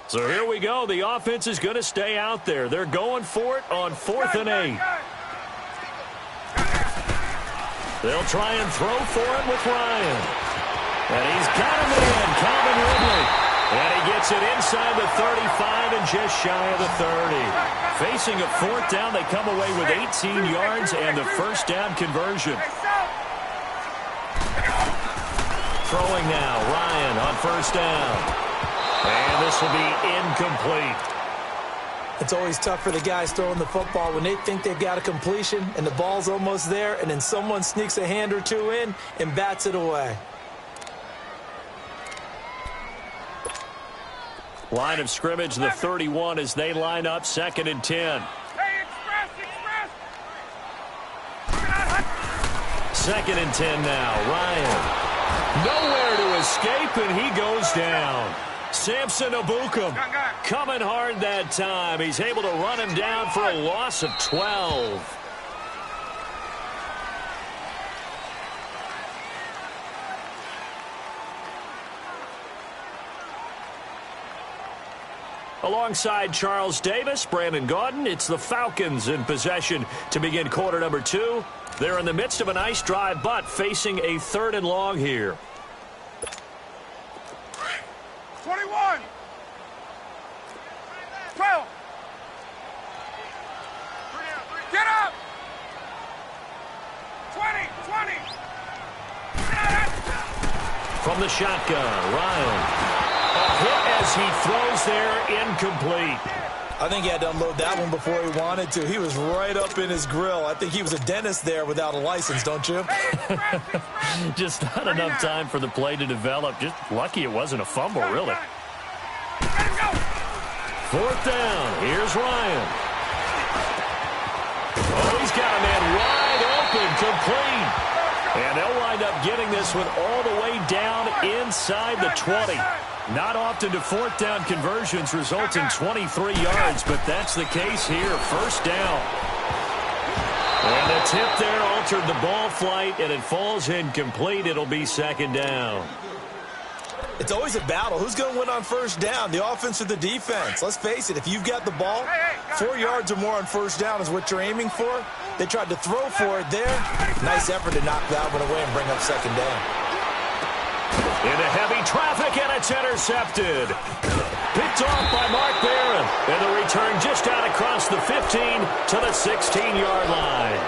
So here we go. The offense is going to stay out there. They're going for it on 4th and 8. They'll try and throw for it with Ryan. And he's got him in, Calvin Ridley. And he gets it inside the 35 and just shy of the 30. Facing a 4th down, they come away with 18 yards and the 1st down conversion. Throwing now, Ryan on 1st down. And this will be incomplete. It's always tough for the guys throwing the football when they think they've got a completion and the ball's almost there, and then someone sneaks a hand or two in and bats it away. Line of scrimmage, the 31 as they line up, 2nd and 10. Second and 10 now, Ryan. Nowhere to escape, and he goes down. Samson Abukum coming hard that time. He's able to run him down for a loss of 12. Alongside Charles Davis, Brandon Gaudin, it's the Falcons in possession to begin quarter number 2. They're in the midst of a nice drive, but facing a 3rd and long here. 21. 12. Get up. 20. From the shotgun, Ryan. A hit as he throws there, incomplete. I think he had to unload that one before he wanted to. He was right up in his grill. I think he was a dentist there without a license, don't you? Just not enough time for the play to develop. Just lucky it wasn't a fumble, really. 4th down. Here's Ryan. Oh, he's got a man wide open, complete. And they'll wind up getting this one all the way down inside the 20. Not often do 4th down conversions result in 23 yards, but that's the case here. 1st down. And the tip there altered the ball flight, and it falls incomplete. It'll be 2nd down. It's always a battle. Who's going to win on 1st down, the offense or the defense? Let's face it, if you've got the ball, 4 yards or more on 1st down is what you're aiming for. They tried to throw for it there. Nice effort to knock that one away and bring up 2nd down. Into heavy traffic, and it's intercepted. Picked off by Mark Barron. And the return just out across the 15 to the 16-yard line.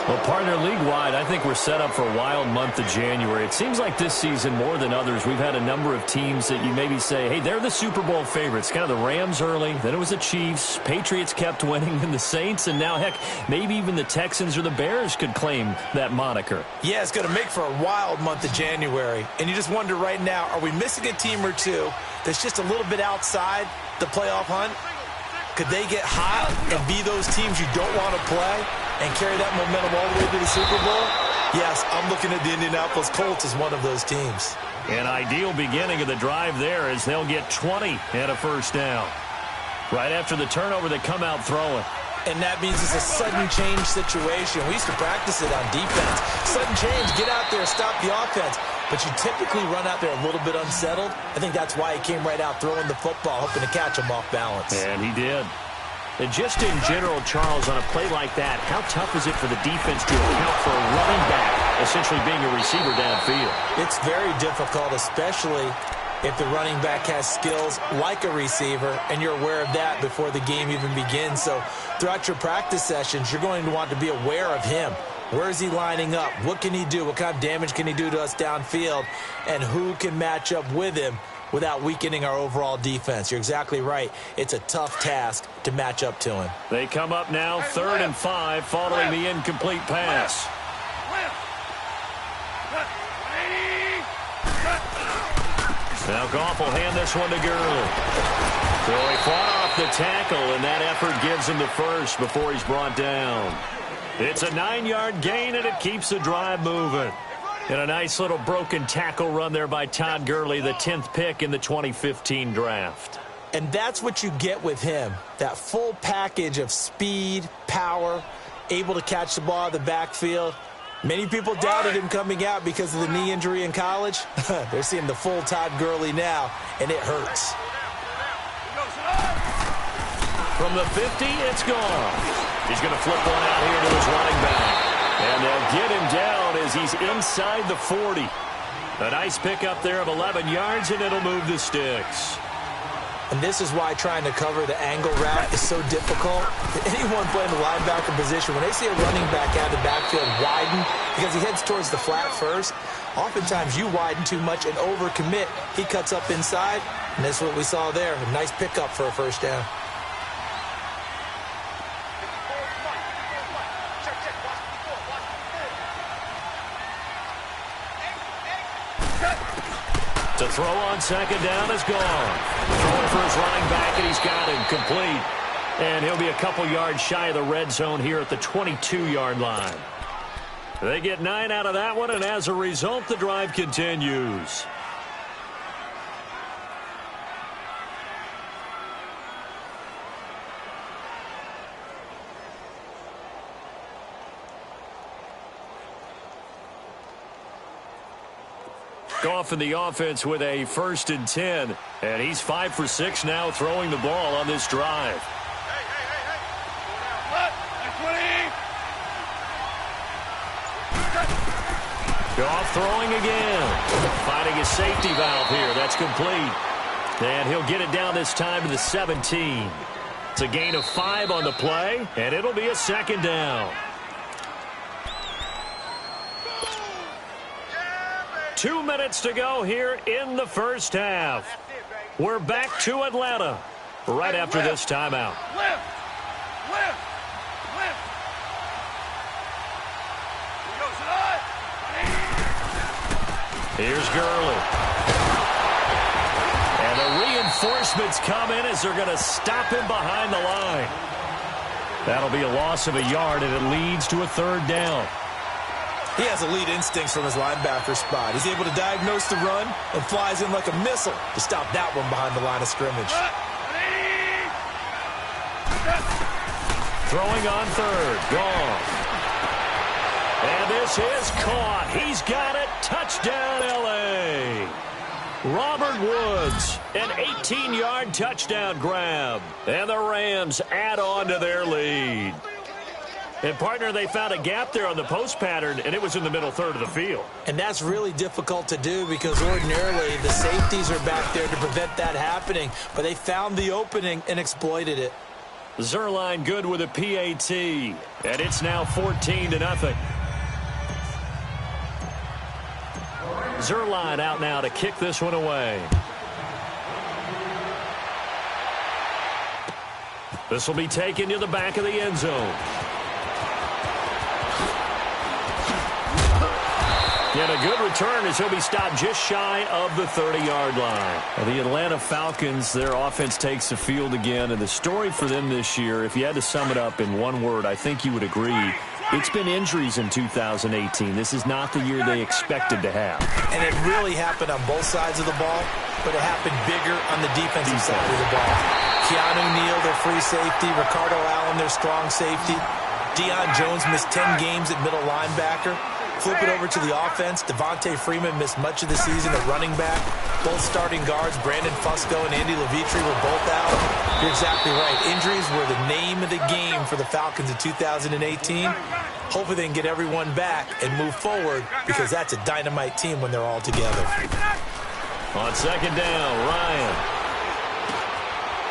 Well, partner, league-wide, I think we're set up for a wild month of January. It seems like this season, more than others, we've had a number of teams that you maybe say, hey, they're the Super Bowl favorites. Kind of the Rams early, then it was the Chiefs. Patriots kept winning, and the Saints, and now, heck, maybe even the Texans or the Bears could claim that moniker. Yeah, it's going to make for a wild month of January. And you just wonder right now, are we missing a team or two that's just a little bit outside the playoff hunt? Could they get hot and be those teams you don't want to play and carry that momentum all the way to the Super Bowl? Yes, I'm looking at the Indianapolis Colts as one of those teams. An ideal beginning of the drive there as they'll get 20 and a first down. Right after the turnover, they come out throwing. And that means it's a sudden change situation. We used to practice it on defense. Sudden change, get out there, stop the offense. But you typically run out there a little bit unsettled. I think that's why he came right out throwing the football, hoping to catch him off balance. And he did. And just in general, Charles, on a play like that, how tough is it for the defense to account for a running back essentially being a receiver downfield? It's very difficult, especially if the running back has skills like a receiver, and you're aware of that before the game even begins. So throughout your practice sessions, you're going to want to be aware of him. Where is he lining up? What can he do? What kind of damage can he do to us downfield? And who can match up with him without weakening our overall defense? You're exactly right. It's a tough task to match up to him. They come up now 3rd and 5 following the incomplete pass. Now Goff will hand this one to Gurley. So he fought off the tackle, and that effort gives him the first before he's brought down. It's a 9-yard gain, and it keeps the drive moving. And a nice little broken tackle run there by Todd Gurley, the 10th pick in the 2015 draft. And that's what you get with him, that full package of speed, power, able to catch the ball out of the backfield. Many people doubted him coming out because of the knee injury in college. They're seeing the full Todd Gurley now, and it hurts. From the 50, it's gone. He's going to flip one out here to his running back. And they'll get him down as he's inside the 40. A nice pickup there of 11 yards, and it'll move the sticks. And this is why trying to cover the angle route is so difficult. Anyone playing the linebacker position, when they see a running back out of the backfield widen, because he heads towards the flat first, oftentimes you widen too much and overcommit. He cuts up inside, and that's what we saw there. A nice pickup for a first down. To throw on second down is gone. Throwing for his running back, and he's got him complete. And he'll be a couple yards shy of the red zone here at the 22-yard line. They get 9 out of that one, and as a result, the drive continues. Goff in the offense with a 1st and 10. And he's 5 for 6 now throwing the ball on this drive. Goff throwing again. Finding a safety valve here. That's complete. And he'll get it down this time to the 17. It's a gain of 5 on the play, and it'll be a second down. 2 minutes to go here in the first half. We're back to Atlanta right after this timeout. Here's Gurley. And the reinforcements come in as they're going to stop him behind the line. That'll be a loss of a yard, and it leads to a 3rd down. He has elite instincts from his linebacker spot. He's able to diagnose the run and flies in like a missile to stop that one behind the line of scrimmage. Throwing on 3rd. Gone. And this is caught. He's got it. Touchdown, L.A. Robert Woods, an 18-yard touchdown grab. And the Rams add on to their lead. And, partner, they found a gap there on the post pattern, and it was in the middle 3rd of the field. And that's really difficult to do because ordinarily the safeties are back there to prevent that happening. But they found the opening and exploited it. Zerline good with a PAT, and it's now 14-0. Zerline out now to kick this one away. This will be taken to the back of the end zone. And a good return as he'll be stopped just shy of the 30-yard line. The Atlanta Falcons, their offense takes the field again. And the story for them this year, if you had to sum it up in one word, I think you would agree, it's been injuries in 2018. This is not the year they expected to have. And it really happened on both sides of the ball, but it happened bigger on the defensive side of the ball. Keanu Neal, their free safety. Ricardo Allen, their strong safety. Deion Jones missed 10 games at middle linebacker. Flip it over to the offense. Devontae Freeman missed much of the season at running back. Both starting guards, Brandon Fusco and Andy Levitri, were both out. You're exactly right. Injuries were the name of the game for the Falcons in 2018. Hopefully they can get everyone back and move forward, because that's a dynamite team when they're all together. On second down, Ryan.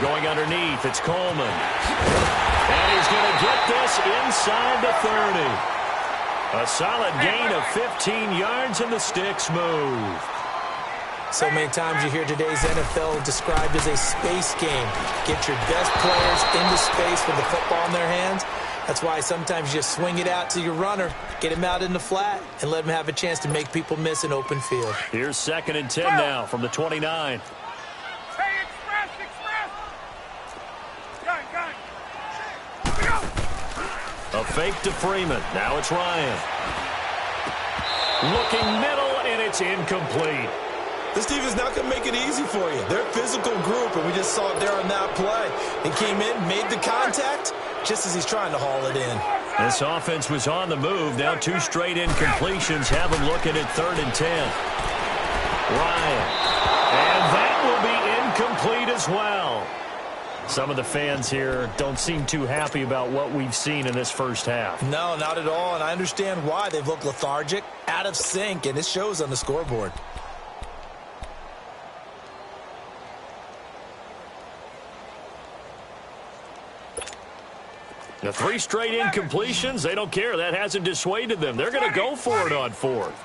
Going underneath, it's Coleman. And he's going to get this inside the 30. A solid gain of 15 yards, and the sticks move. So many times you hear today's NFL described as a space game. Get your best players into space with the football in their hands. That's why sometimes you just swing it out to your runner, get him out in the flat, and let him have a chance to make people miss an open field. Here's 2nd and 10 now from the 29. A fake to Freeman. Now it's Ryan. Looking middle, and it's incomplete. This defense is not going to make it easy for you. They're a physical group, and we just saw it there on that play. He came in, made the contact, just as he's trying to haul it in. This offense was on the move. Now 2 straight incompletions have them looking at 3rd and 10. Ryan. And that will be incomplete as well. Some of the fans here don't seem too happy about what we've seen in this first half. No, not at all, and I understand why. They've looked lethargic, out of sync, and it shows on the scoreboard. The 3 straight incompletions, they don't care. That hasn't dissuaded them. They're going to go for it on 4th.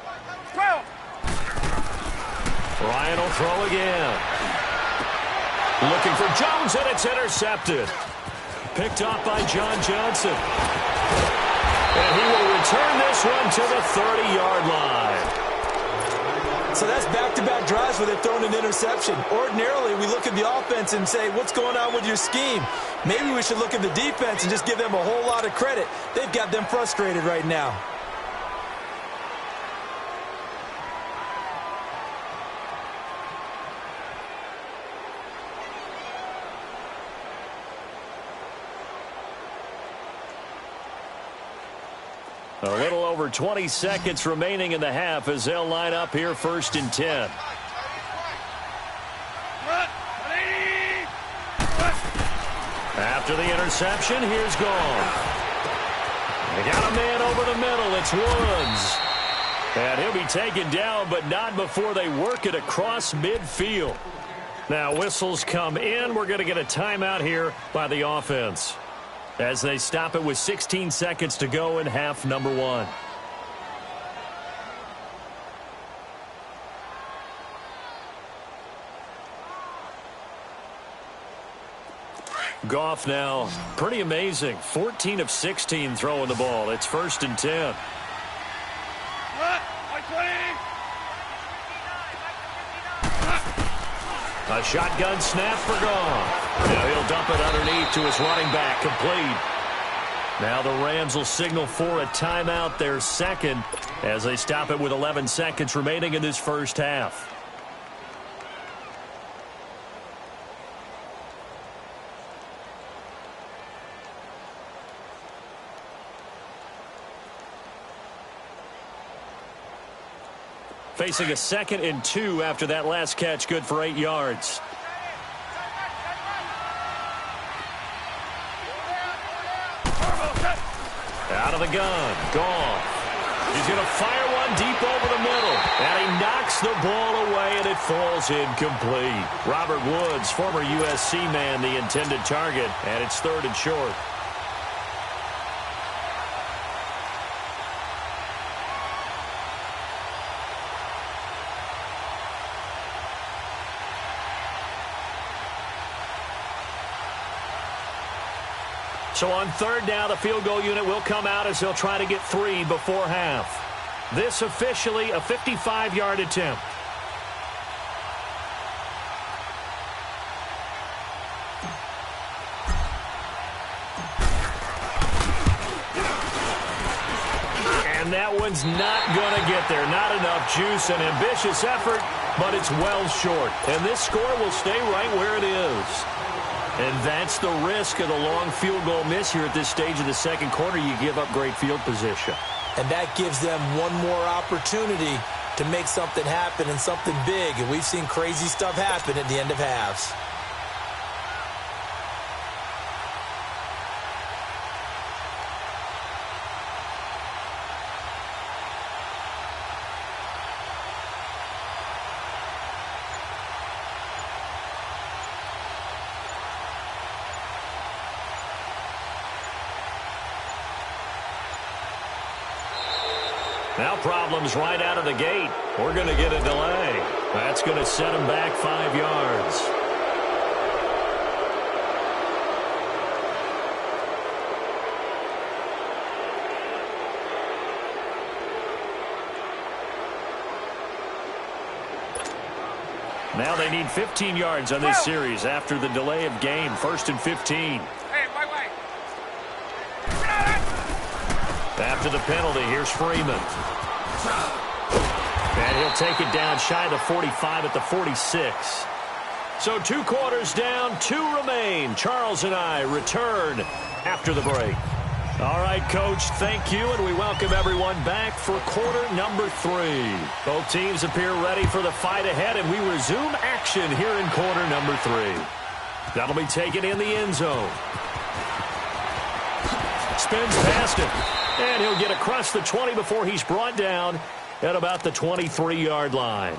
Ryan will throw again. Looking for Jones, and it's intercepted. Picked off by John Johnson. And he will return this one to the 30-yard line. So that's back-to-back drives where they've thrown an interception. Ordinarily, we look at the offense and say, what's going on with your scheme? Maybe we should look at the defense and just give them a whole lot of credit. They've got them frustrated right now. A little over 20 seconds remaining in the half as they'll line up here 1st and 10. After the interception, here's Gone. They got a man over the middle. It's Woods. And he'll be taken down, but not before they work it across midfield. Now whistles come in. We're going to get a timeout here by the offense, as they stop it with 16 seconds to go in half number 1. Goff now, pretty amazing. 14 of 16 throwing the ball. It's 1st and 10. A shotgun snap for Goff. Now he'll dump it underneath to his running back, complete. Now the Rams will signal for a timeout, their 2nd, as they stop it with 11 seconds remaining in this first half. Facing a 2nd and 2 after that last catch, good for 8 yards. Out of the gun, Goff. He's going to fire one one deep over the middle. And he knocks the ball away, and it falls incomplete. Robert Woods, former USC man, the intended target, and it's 3rd and short. So on 3rd down, the field goal unit will come out as they'll try to get 3 before half. This officially a 55-yard attempt. And that one's not going to get there. Not enough juice. An ambitious effort, but it's well short. And this score will stay right where it is. And that's the risk of the long field goal miss here at this stage of the second quarter. You give up great field position. And that gives them one more opportunity to make something happen and something big. And we've seen crazy stuff happen at the end of halves. Now problems right out of the gate. We're going to get a delay. That's going to set them back 5 yards. Now they need 15 yards on this series after the delay of game. 1st and 15. After the penalty, here's Freeman. And he'll take it down shy of the 45 at the 46. So 2 quarters down, 2 remain. Charles and I return after the break. All right, Coach, thank you, and we welcome everyone back for quarter number 3. Both teams appear ready for the fight ahead, and we resume action here in quarter number 3. That'll be taken in the end zone. Spins past it. And he'll get across the 20 before he's brought down at about the 23-yard line.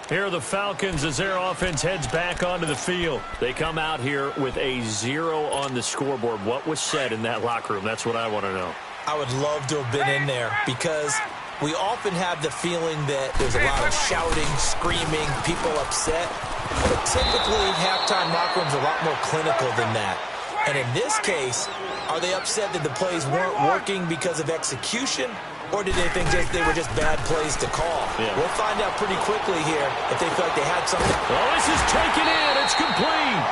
Here are the Falcons as their offense heads back onto the field. They come out here with a 0 on the scoreboard. What was said in that locker room? That's what I want to know. I would love to have been in there because we often have the feeling that there's a lot of shouting, screaming, people upset. But typically, halftime locker rooms are a lot more clinical than that. And in this case, are they upset that the plays weren't working because of execution, or did they think they were just bad plays to call? Yeah. We'll find out pretty quickly here if they feel like they had something. Oh, this is taken in. It's complete.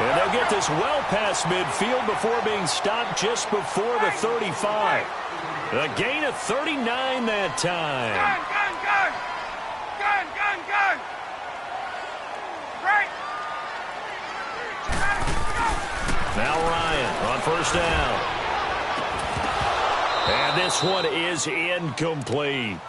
And they'll get this well past midfield before being stopped just before the 35. A gain of 39 that time. Gun! Right! Now Ryan on 1st down. And this one is incomplete.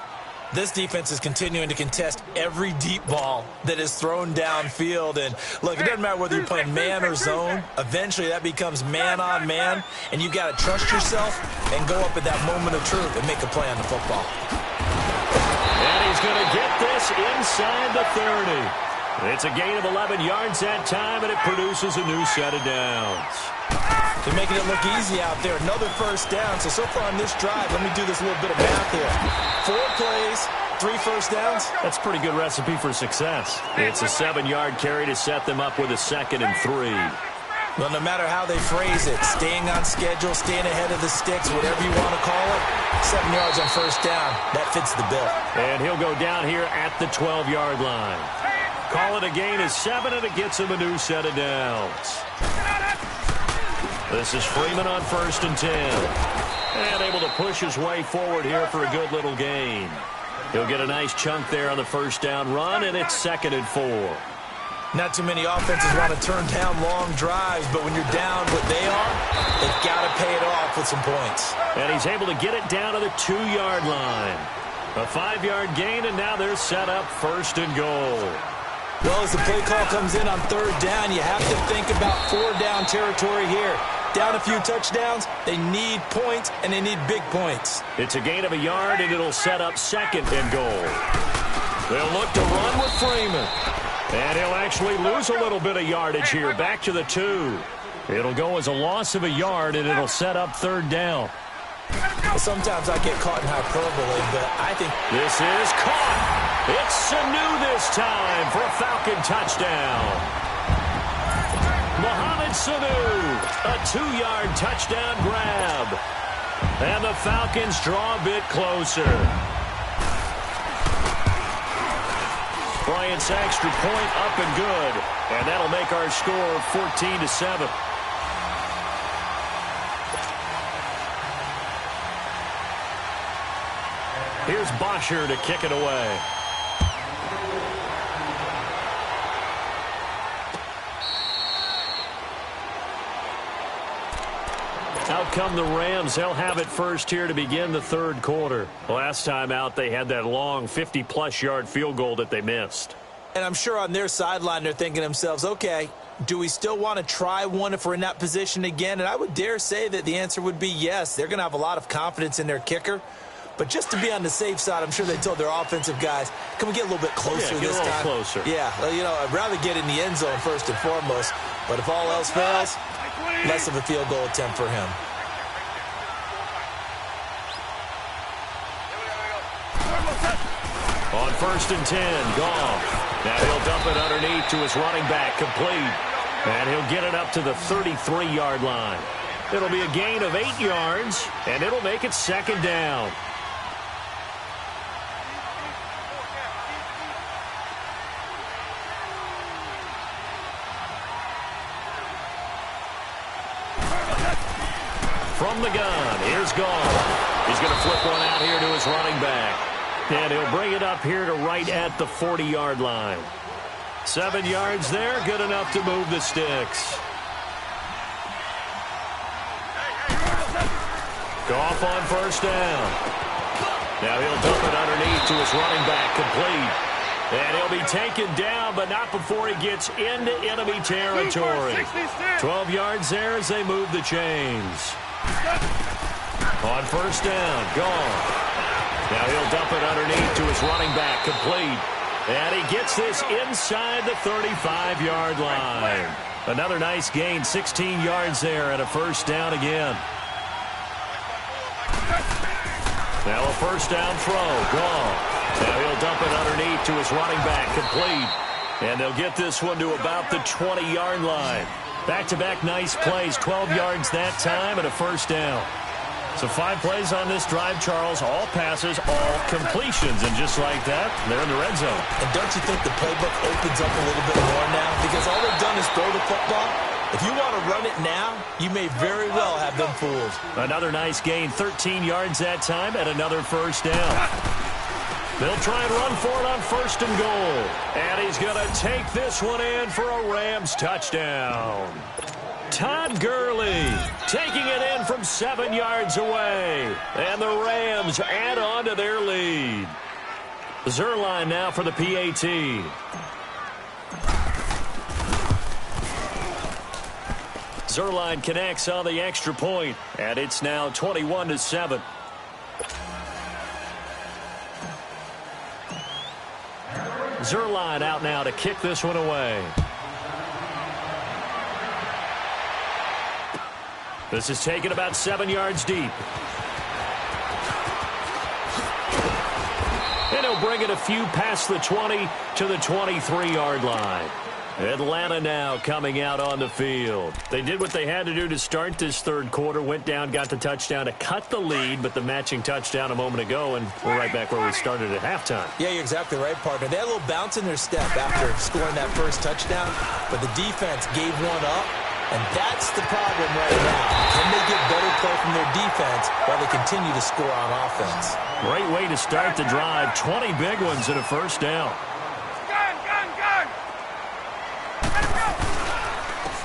This defense is continuing to contest every deep ball that is thrown downfield. And, look, it doesn't matter whether you're playing man or zone. Eventually that becomes man on man, and you've got to trust yourself and go up at that moment of truth and make a play on the football. And he's going to get this inside the 30. It's a gain of 11 yards that time, and it produces a new set of downs. They're making it look easy out there. Another 1st down. So far on this drive, let me do this little bit of math here. 4 plays, 3 1st downs. That's a pretty good recipe for success. It's a 7-yard carry to set them up with a 2nd and 3. Well, no matter how they phrase it, staying on schedule, staying ahead of the sticks, whatever you want to call it, 7 yards on 1st down, that fits the bill. And he'll go down here at the 12-yard line. Call it a gain of 7, and it gets him a new set of downs. This is Freeman on 1st and 10. And able to push his way forward here for a good little gain. He'll get a nice chunk there on the 1st down run, and it's 2nd and 4. Not too many offenses want to turn down long drives, but when you're down what they are, they've got to pay it off with some points. And he's able to get it down to the 2-yard line. A 5-yard gain, and now they're set up 1st and goal. Well, as the play call comes in on 3rd down, you have to think about 4-down territory here. down a few touchdowns. They need points, and they need big points. It's a gain of a yard, and it'll set up 2nd and goal. They'll look to run with Freeman. And he'll actually lose a little bit of yardage here, back to the 2. It'll go as a loss of a yard, and it'll set up 3rd down. Sometimes I get caught in hyperbole, but I think this is caught. It's Sanu this time for a Falcon touchdown. Mohamed Sanu, a 2-yard touchdown grab. And the Falcons draw a bit closer. Bryant's extra point up and good. And that'll make our score 14-7. Here's Bosher to kick it away. Out come the Rams. They'll have it first here to begin the 3rd quarter. Last time out, they had that long 50-plus yard field goal that they missed. And I'm sure on their sideline they're thinking to themselves, okay, do we still want to try one if we're in that position again? And I would dare say that the answer would be yes. They're going to have a lot of confidence in their kicker. But just to be on the safe side, I'm sure they told their offensive guys, can we get a little bit closer this time? Closer. Yeah, well, you know, I'd rather get in the end zone first and foremost. But if all else fails, less of a field goal attempt for him. On 1st and 10, Goff. Now he'll dump it underneath to his running back, complete. And he'll get it up to the 33-yard line. It'll be a gain of 8 yards, and it'll make it 2nd down. From the gun, here's Goff. He's going to flip one out here to his running back. And he'll bring it up here to right at the 40-yard line. 7 yards there, good enough to move the sticks. Goff on 1st down. Now he'll dump it underneath to his running back, complete. And he'll be taken down, but not before he gets into enemy territory. 12 yards there as they move the chains. On 1st down, Goff. Now he'll dump it underneath to his running back, complete. And he gets this inside the 35-yard line. Another nice gain, 16 yards there and a 1st down again. Now a 1st down throw, Goff. Now he'll dump it underneath to his running back, complete. And they'll get this one to about the 20-yard line. Back-to-back nice plays, 12 yards that time and a 1st down. So 5 plays on this drive, Charles. All passes, all completions. And just like that, they're in the red zone. And don't you think the playbook opens up a little bit more now? Because all they've done is throw the football. If you want to run it now, you may very well have them fooled. Another nice gain, 13 yards that time, and another 1st down. They'll try and run for it on 1st and goal. And he's going to take this one in for a Rams touchdown. Todd Gurley taking it in from 7 yards away. And the Rams add on to their lead. Zerline now for the PAT. Zerline connects on the extra point, and it's now 21-7. Zerline out now to kick this one away. This is taken about 7 yards deep. And he'll bring it a few past the 20 to the 23-yard line. Atlanta now coming out on the field. They did what they had to do to start this 3rd quarter, went down, got the touchdown to cut the lead, but the matching touchdown a moment ago, and we're right back where we started at halftime. Yeah, you're exactly right, partner. They had a little bounce in their step after scoring that 1st touchdown, but the defense gave one up, and that's the problem right now. Can they get better play from their defense while they continue to score on offense? Great way to start the drive. 20 big ones and a 1st down.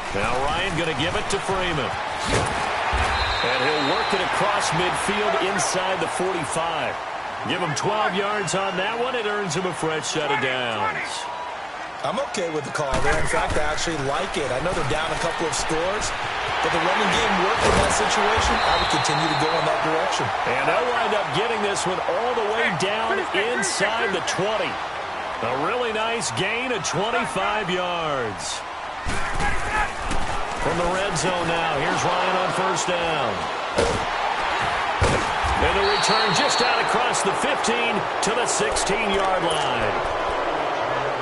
Now Ryan going to give it to Freeman. And he'll work it across midfield inside the 45. Give him 12 yards on that one. It earns him a fresh set of downs. I'm okay with the call there. In fact, I actually like it. I know they're down a couple of scores, but the running game worked in that situation. I would continue to go in that direction. And they'll wind up getting this one all the way down inside the 20. A really nice gain of 25 yards. From the red zone now, here's Ryan on first down. And the return just out across the 15 to the 16-yard line.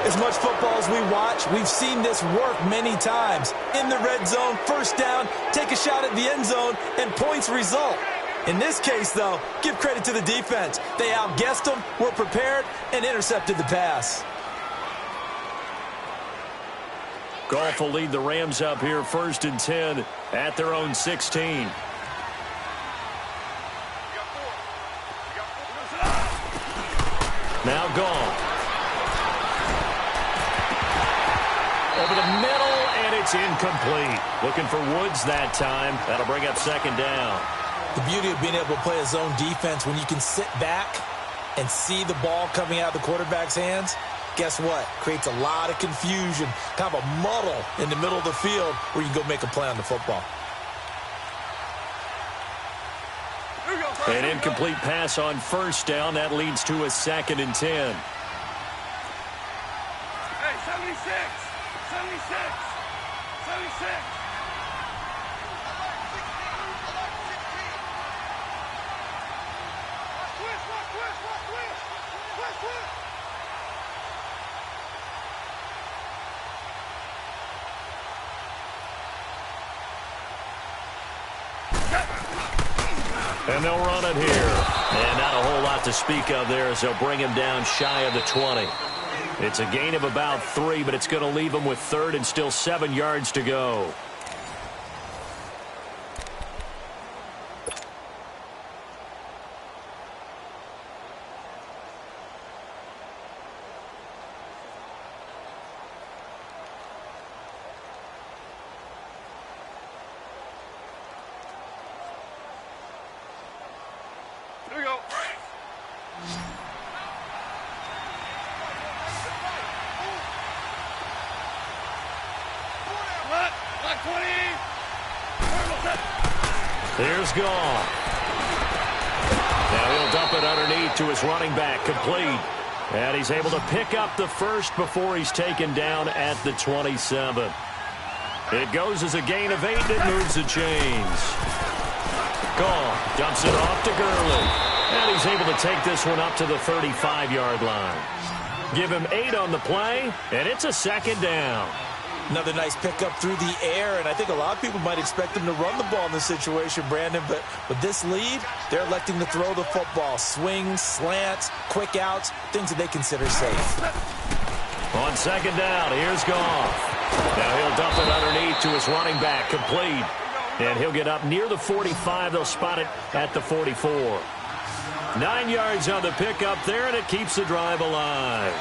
As much football as we watch, we've seen this work many times. In the red zone, first down, take a shot at the end zone, and points result. In this case, though, give credit to the defense. They outguessed them, were prepared, and intercepted the pass. Goff will lead the Rams up here 1st and 10 at their own 16. Now Goff. Over the middle, and it's incomplete. Looking for Woods that time. That'll bring up 2nd down. The beauty of being able to play a zone defense when you can sit back and see the ball coming out of the quarterback's hands, guess what? Creates a lot of confusion, kind of a muddle in the middle of the field where you can go make a play on the football. An incomplete pass on 1st down. That leads to a 2nd and 10. Hey, 76! 76! 76! And they'll run it here. And not a whole lot to speak of there as they'll bring him down shy of the 20. It's a gain of about 3, but it's going to leave him with 3rd and still 7 yards to go. Here we go. Black 20. There's Goff. Now he'll dump it underneath to his running back, complete. And he's able to pick up the 1st before he's taken down at the 27. It goes as a gain of 8, and it moves the chains. Goff dumps it off to Gurley. And he's able to take this one up to the 35-yard line. Give him 8 on the play, and it's a 2nd down. Another nice pickup through the air, and I think a lot of people might expect them to run the ball in this situation, Brandon, but with this lead, they're electing to throw the football. Swings, slants, quick outs, things that they consider safe. On 2nd down, here's Goff. Now he'll dump it underneath to his running back, complete. And he'll get up near the 45. They'll spot it at the 44. 9 yards on the pickup there, and it keeps the drive alive.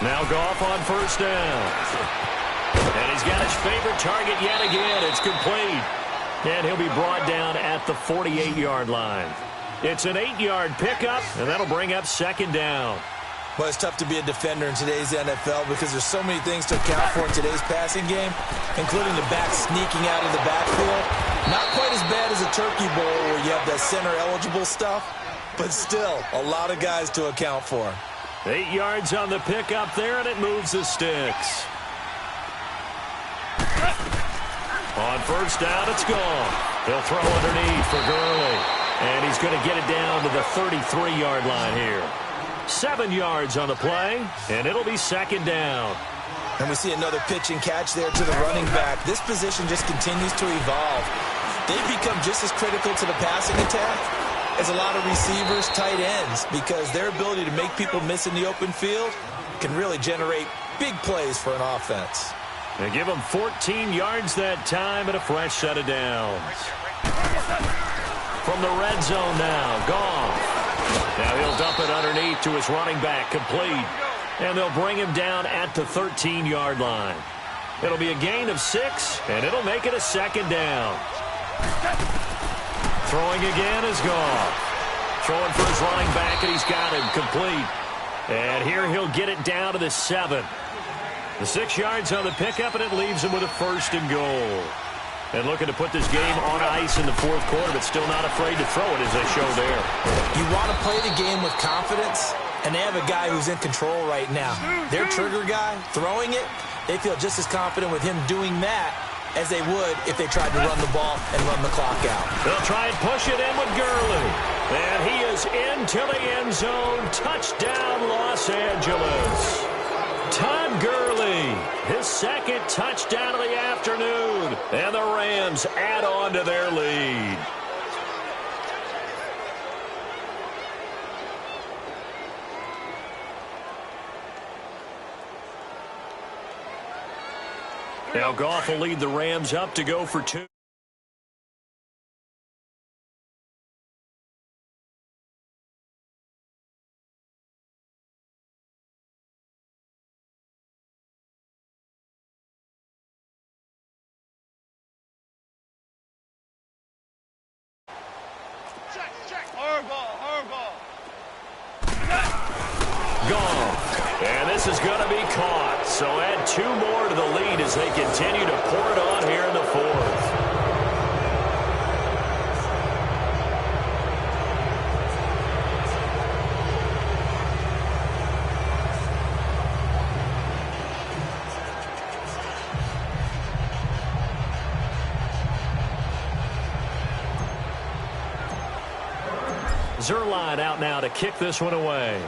Now Goff on 1st down. And he's got his favorite target yet again. It's complete. And he'll be brought down at the 48-yard line. It's an 8-yard pickup, and that'll bring up 2nd down. Well, it's tough to be a defender in today's NFL because there's so many things to account for in today's passing game, including the back sneaking out of the backfield. Not quite as bad as a turkey bowl where you have that center-eligible stuff, but still a lot of guys to account for. 8 yards on the pickup there, and it moves the sticks. On 1st down, it's gone. He'll throw underneath for Gurley, and he's going to get it down to the 33-yard line here. 7 yards on the play, and it'll be 2nd down. And we see another pitch and catch there to the running back. This position just continues to evolve. They've become just as critical to the passing attack as a lot of receivers, tight ends, because their ability to make people miss in the open field can really generate big plays for an offense. They give him 14 yards that time and a fresh set of downs. From the red zone now, Goff. Now he'll dump it underneath to his running back, complete. And they'll bring him down at the 13-yard line. It'll be a gain of 6, and it'll make it a 2nd down. Throwing again is Goff. Throwing for his running back, and he's got him complete. And here he'll get it down to the 7. The 6 yards on the pickup, and it leaves him with a 1st and goal. And looking to put this game on ice in the 4th quarter, but still not afraid to throw it as they show there. You want to play the game with confidence, and they have a guy who's in control right now. Their trigger guy, throwing it, they feel just as confident with him doing that as they would if they tried to run the ball and run the clock out. They'll try and push it in with Gurley. And he is into the end zone. Touchdown, Los Angeles. Todd Gurley, his 2nd touchdown of the afternoon. And the Rams add on to their lead. Now Goff will lead the Rams up to go for 2. Goff. And this is going to be caught. So add 2 more to the lead as they continue to pour it on here in the 4th. Zerline out now to kick this one away.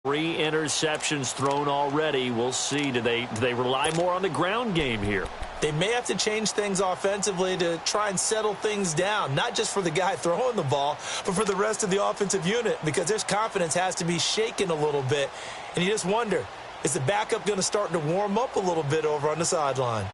Three interceptions thrown already. We'll see. Do they rely more on the ground game here? They may have to change things offensively to try and settle things down, not just for the guy throwing the ball, but for the rest of the offensive unit, because their confidence has to be shaken a little bit. And you just wonder, is the backup going to start to warm up a little bit over on the sideline?